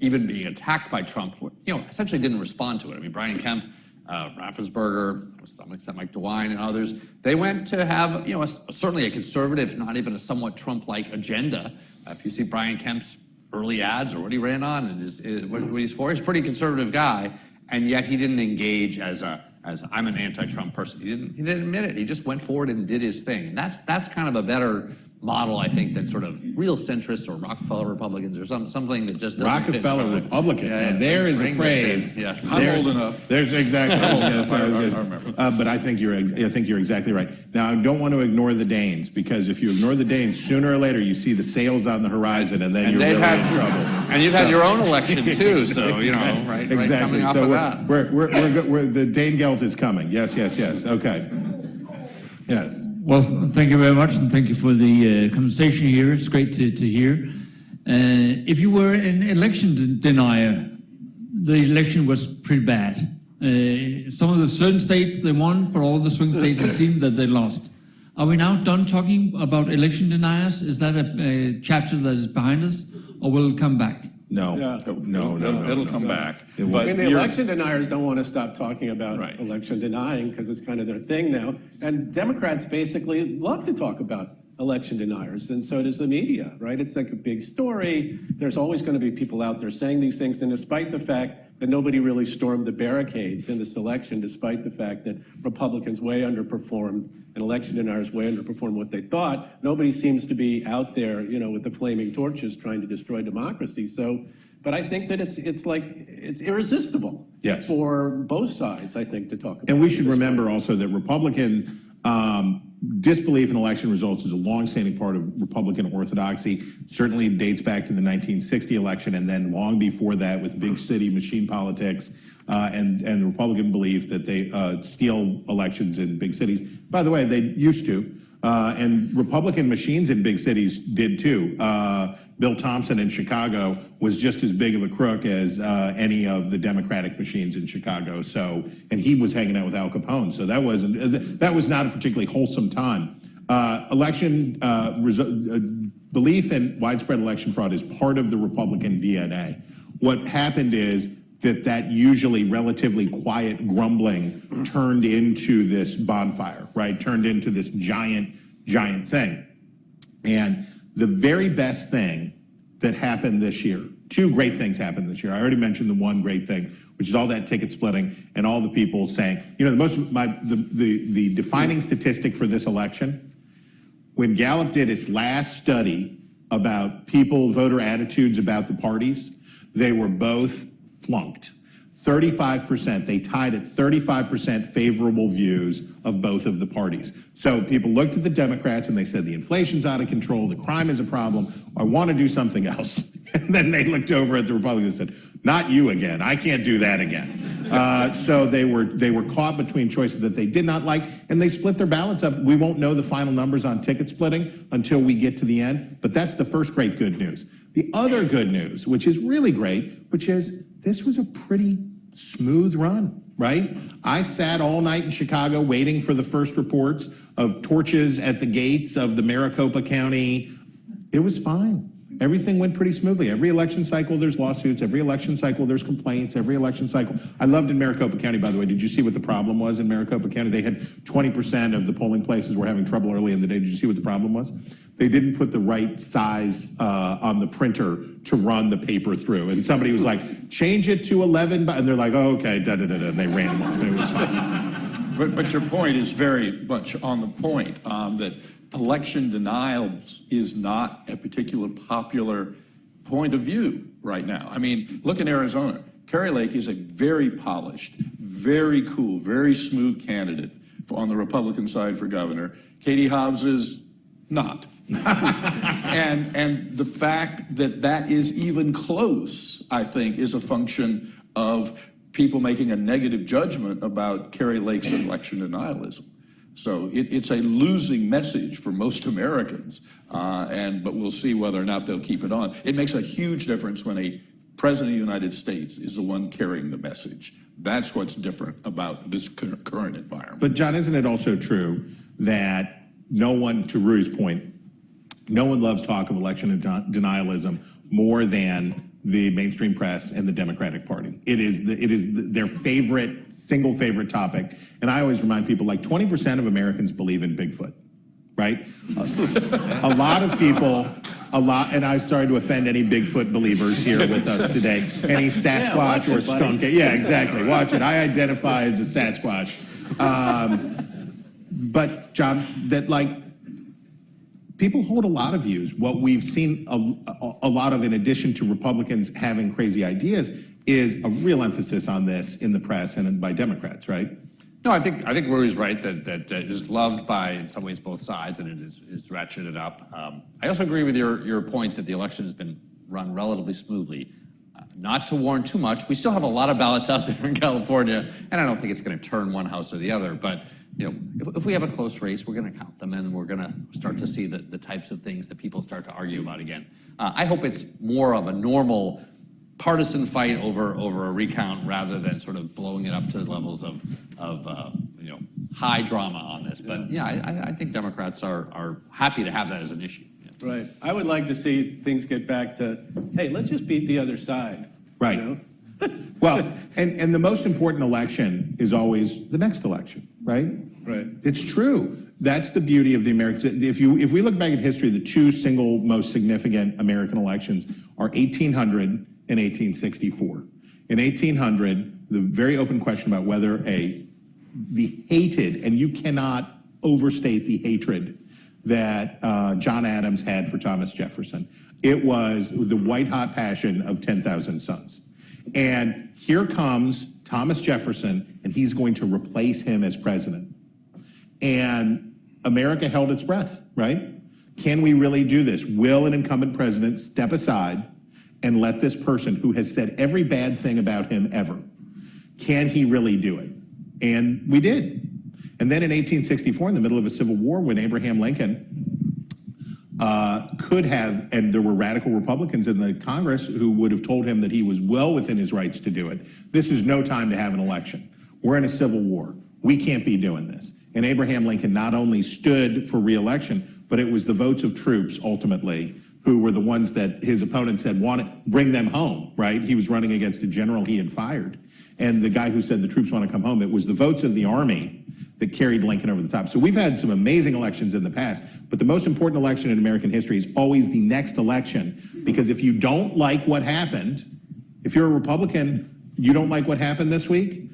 Speaker 1: even being attacked by Trump, essentially didn't respond to it. I mean, Brian Kemp, Raffensperger, to some extent Mike DeWine, and others, they went to have certainly a conservative, not even a somewhat Trump-like agenda. If you see Brian Kemp's early ads or what he ran on and what he's for, he's a pretty conservative guy, and yet he didn't engage as I'm an anti-Trump person. He didn't admit it. He just went forward and did his thing, and that's kind of a better model, I think, than sort of real centrists or Rockefeller Republicans or something that just doesn't
Speaker 2: Rockefeller
Speaker 1: fit.
Speaker 2: Republican. Now, there is a phrase.
Speaker 1: Yes,
Speaker 4: I'm old enough.
Speaker 2: There's exactly.
Speaker 4: I remember.
Speaker 2: But I think you're exactly right. Now, I don't want to ignore the Danes, because if you ignore the Danes, sooner or later you see the sails on the horizon, and then you're really in trouble.
Speaker 1: And you've had your own election too, so right.
Speaker 2: Exactly.
Speaker 1: Right, coming off
Speaker 2: So
Speaker 1: of that.
Speaker 2: we're the Dane Gelt is coming. Yes. Okay. Yes.
Speaker 9: Well, thank you very much, and thank you for the conversation here. It's great to hear. If you were an election denier, the election was pretty bad. Some of the certain states they won, but all the swing states it seemed that they lost. Are we now done talking about election deniers? Is that a chapter that is behind us, or will it come back?
Speaker 2: No.
Speaker 3: Yeah.
Speaker 2: No.
Speaker 4: It'll come back.
Speaker 3: I mean, the election deniers don't want to stop talking about
Speaker 4: Right.
Speaker 3: election denying because it's kind of their thing now. And Democrats basically love to talk about election deniers, and so does the media, right? It's like a big story. There's always going to be people out there saying these things, and despite the fact that nobody really stormed the barricades in this election, despite the fact that Republicans way underperformed and election deniers way underperformed what they thought, nobody seems to be out there, with the flaming torches trying to destroy democracy. So, but I think that it's irresistible for both sides, I think, to talk about.
Speaker 2: And we should remember also that Republican disbelief in election results is a longstanding part of Republican orthodoxy. Certainly dates back to the 1960 election, and then long before that with big city machine politics and the Republican belief that they steal elections in big cities. By the way, they used to. And Republican machines in big cities did too. Bill Thompson in Chicago was just as big of a crook as any of the Democratic machines in Chicago. So, and he was hanging out with Al Capone. So that was not a particularly wholesome time. Belief in widespread election fraud is part of the Republican DNA. What happened is that usually relatively quiet grumbling turned into this bonfire, right? Turned into this giant thing. And the very best thing that happened this year, two great things happened this year. I already mentioned the one great thing, which is all that ticket splitting and all the people saying, you know, the defining statistic for this election, when Gallup did its last study about voter attitudes about the parties, they were both flunked. 35%, they tied at 35% favorable views of both of the parties. So people looked at the Democrats and they said, the inflation's out of control, the crime is a problem, I want to do something else. And then they looked over at the Republicans and said, not you again, I can't do that again. So they were caught between choices that they did not like, and they split their ballots up. We won't know the final numbers on ticket splitting until we get to the end, but that's the first great good news. The other good news, which is really great, which is this was a pretty smooth run, right? I sat all night in Chicago waiting for the first reports of torches at the gates of the Maricopa County. It was fine. Everything went pretty smoothly. Every election cycle, there's lawsuits. Every election cycle, there's complaints. Every election cycle. I loved in Maricopa County, by the way. Did you see what the problem was in Maricopa County? They had 20% of the polling places were having trouble early in the day. Did you see what the problem was? They didn't put the right size on the printer to run the paper through. And somebody was like, change it to 11, and they're like, oh, okay, da-da-da-da, and they ran them off, and it was fine.
Speaker 4: But your point is very much on the point that election denial is not a particular popular point of view right now. I mean, look in Arizona. Kari Lake is a very polished, very cool, very smooth candidate on the Republican side for governor. Katie Hobbs is not. and the fact that is even close, I think, is a function of people making a negative judgment about Kari Lake's election denialism. So it's a losing message for most Americans, but we'll see whether or not they'll keep it on. It makes a huge difference when a president of the United States is the one carrying the message. That's what's different about this current environment.
Speaker 2: But John, isn't it also true that no one, to Rui's point, no one loves talk of election denialism more than the mainstream press and the Democratic Party. It is their single favorite topic. And I always remind people, like 20% of Americans believe in Bigfoot, right? A lot of people, and I'm sorry to offend any Bigfoot believers here with us today, any Sasquatch or skunk. Yeah, exactly, watch it. I identify as a Sasquatch. But John, that people hold a lot of views. What we've seen a lot of, in addition to Republicans having crazy ideas, is a real emphasis on this in the press and by Democrats, right?
Speaker 1: No, I think Rui's right that it is loved by, in some ways, both sides, and it is ratcheted up. I also agree with your point that the election has been run relatively smoothly. Not to warn too much, we still have a lot of ballots out there in California, and I don't think it's going to turn one house or the other, but you know, if we have a close race, we're going to count them, and we're going to start to see the types of things that people start to argue about again. I hope it's more of a normal partisan fight over a recount rather than sort of blowing it up to levels of high drama on this. But yeah, I think Democrats are happy to have that as an issue. Yeah.
Speaker 3: Right. I would like to see things get back to, hey, let's just beat the other side.
Speaker 2: Right.
Speaker 3: You know?
Speaker 2: Well, and the most important election is always the next election, right?
Speaker 3: Right.
Speaker 2: It's true. That's the beauty of the American. If we look back at history, the two single most significant American elections are 1800 and 1864. In 1800, the very open question about whether the hated, and you cannot overstate the hatred that John Adams had for Thomas Jefferson. It was the white-hot passion of 10,000 Suns. And here comes Thomas Jefferson, and he's going to replace him as president. And America held its breath, right? Can we really do this? Will an incumbent president step aside and let this person who has said every bad thing about him ever, can he really do it? And we did. And then in 1864, in the middle of a civil war, when Abraham Lincoln could have, and there were radical Republicans in the Congress who would have told him that he was well within his rights to do it. This is no time to have an election. We're in a civil war. We can't be doing this. And Abraham Lincoln not only stood for re-election, but it was the votes of troops ultimately who were the ones that his opponent said bring them home, right? He was running against a general he had fired. And the guy who said the troops want to come home, it was the votes of the Army that carried Lincoln over the top. So we've had some amazing elections in the past, but the most important election in American history is always the next election, because if you don't like what happened, if you're a Republican, you don't like what happened this week,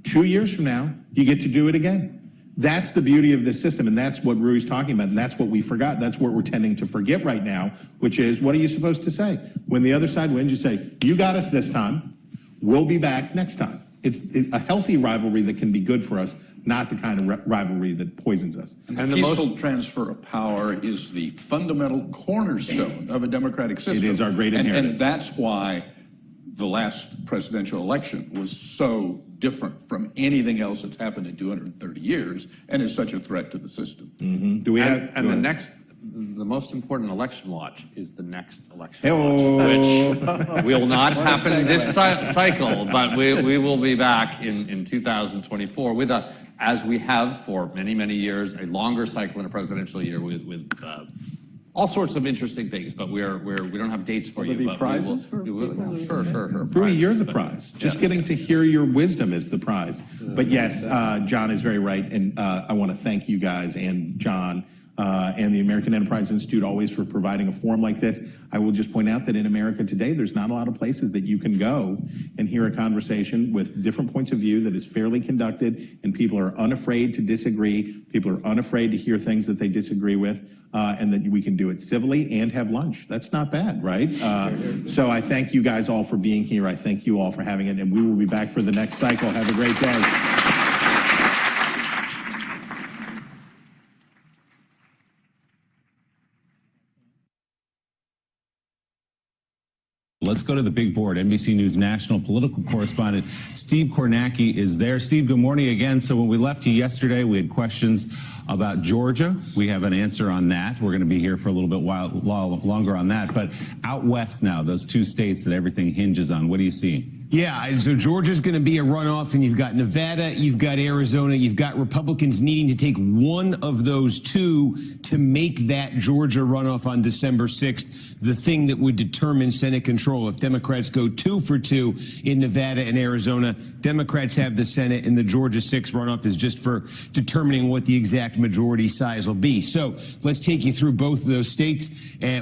Speaker 2: 2 years from now, you get to do it again. That's the beauty of this system, and that's what Rui's talking about, and that's what we forgot. That's what we're tending to forget right now, which is, what are you supposed to say? When the other side wins, you say, you got us this time, we'll be back next time. It's a healthy rivalry that can be good for us, not the kind of rivalry that poisons us.
Speaker 4: And the peaceful transfer of power is the fundamental cornerstone of a democratic system.
Speaker 2: It is our great inheritance.
Speaker 4: And that's why the last presidential election was so different from anything else that's happened in 230 years and is such a threat to the system.
Speaker 2: Mm-hmm. Do we have?
Speaker 1: And the most important election watch is the next election
Speaker 2: Hey-oh.
Speaker 1: watch, which will not happen this cycle, but we will be back in 2024 with as we have for many, many years, a longer cycle in a presidential year with all sorts of interesting things, but we don't have dates for
Speaker 3: Will
Speaker 1: you.
Speaker 3: there be
Speaker 1: But
Speaker 3: prizes for
Speaker 1: we will, sure.
Speaker 2: Rui, you're the prize. Just getting to hear your wisdom is the prize. But yes, John is very right, and I want to thank you guys and John and the American Enterprise Institute always for providing a forum like this. I will just point out that in America today, there's not a lot of places that you can go and hear a conversation with different points of view that is fairly conducted, and people are unafraid to disagree. People are unafraid to hear things that they disagree with, and that we can do it civilly and have lunch. That's not bad, right? So I thank you guys all for being here. I thank you all for having it, and we will be back for the next cycle. Have a great day.
Speaker 10: Let's go to the big board. NBC News national political correspondent Steve Kornacki is there. Steve, good morning again. So when we left you yesterday, we had questions about Georgia. We have an answer on that. We're going to be here for a little bit longer on that. But out west now, those two states that everything hinges on, what do you see?
Speaker 11: Yeah, so Georgia's going to be a runoff, and you've got Nevada, you've got Arizona, you've got Republicans needing to take one of those two to make that Georgia runoff on December 6th the thing that would determine Senate control. If Democrats go 2 for 2 in Nevada and Arizona, Democrats have the Senate, and the Georgia 6 runoff is just for determining what the exact majority size will be. So let's take you through both of those states.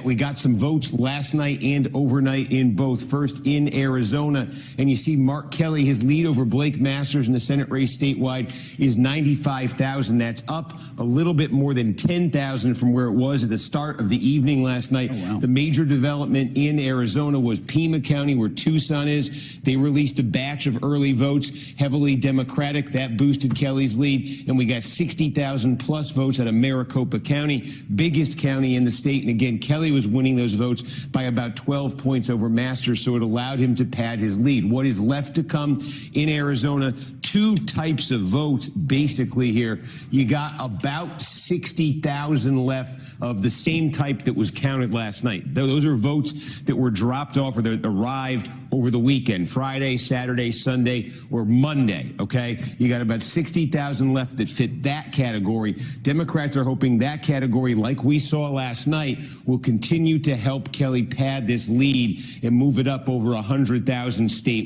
Speaker 11: We got some votes last night and overnight in both. First in Arizona, and you see Mark Kelly, his lead over Blake Masters in the Senate race statewide is 95,000. That's up a little bit more than 10,000 from where it was at the start of the evening last night. Oh, wow. The major development in Arizona was Pima County, where Tucson is. They released a batch of early votes, heavily Democratic. That boosted Kelly's lead, and we got 60,000 plus votes out of Maricopa County, biggest county in the state. And again, Kelly was winning those votes by about 12 points over Masters, so it allowed him to pad his lead. What is left to come in Arizona? Two types of votes, basically, here. You got about 60,000 left of the same type that was counted last night. Those are votes that were dropped off or that arrived over the weekend, Friday, Saturday, Sunday, or Monday, okay? You got about 60,000 left that fit that category. Democrats are hoping that category, like we saw last night, will continue to help Kelly pad this lead and move it up over 100,000 statewide.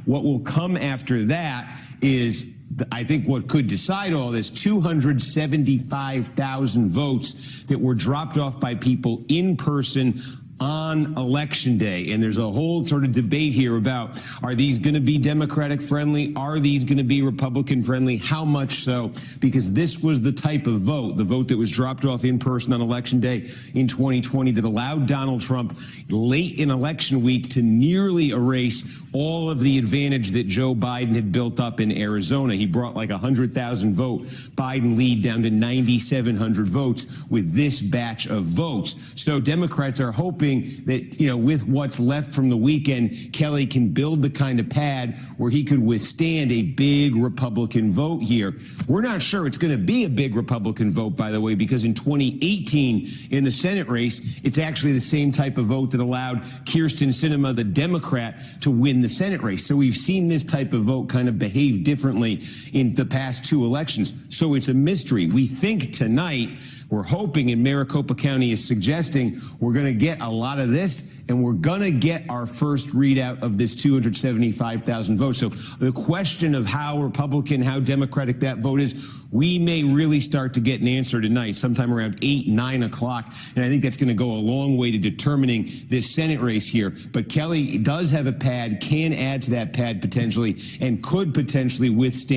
Speaker 11: What will come after that is, I think, what could decide all this, 275,000 votes that were dropped off by people in person on Election Day. And there's a whole sort of debate here about, are these going to be Democratic friendly? Are these going to be Republican friendly? How much so? Because this was the type of vote, the vote that was dropped off in person on Election Day in 2020 that allowed Donald Trump late in election week to nearly erase all of the advantage that Joe Biden had built up in Arizona. He brought like 100,000 vote Biden lead down to 9,700 votes with this batch of votes. So Democrats are hoping that, with what's left from the weekend, Kelly can build the kind of pad where he could withstand a big Republican vote here. We're not sure it's going to be a big Republican vote, by the way, because in 2018 in the Senate race, it's actually the same type of vote that allowed Kyrsten Sinema, the Democrat, to win the Senate race. So we've seen this type of vote kind of behave differently in the past two elections. So it's a mystery. We think tonight We're hoping, and Maricopa County is suggesting, we're going to get a lot of this, and we're going to get our first readout of this 275,000 votes. So the question of how Republican, how Democratic that vote is, we may really start to get an answer tonight, sometime around 8, 9 o'clock. And I think that's going to go a long way to determining this Senate race here. But Kelly does have a pad, can add to that pad potentially, and could potentially withstand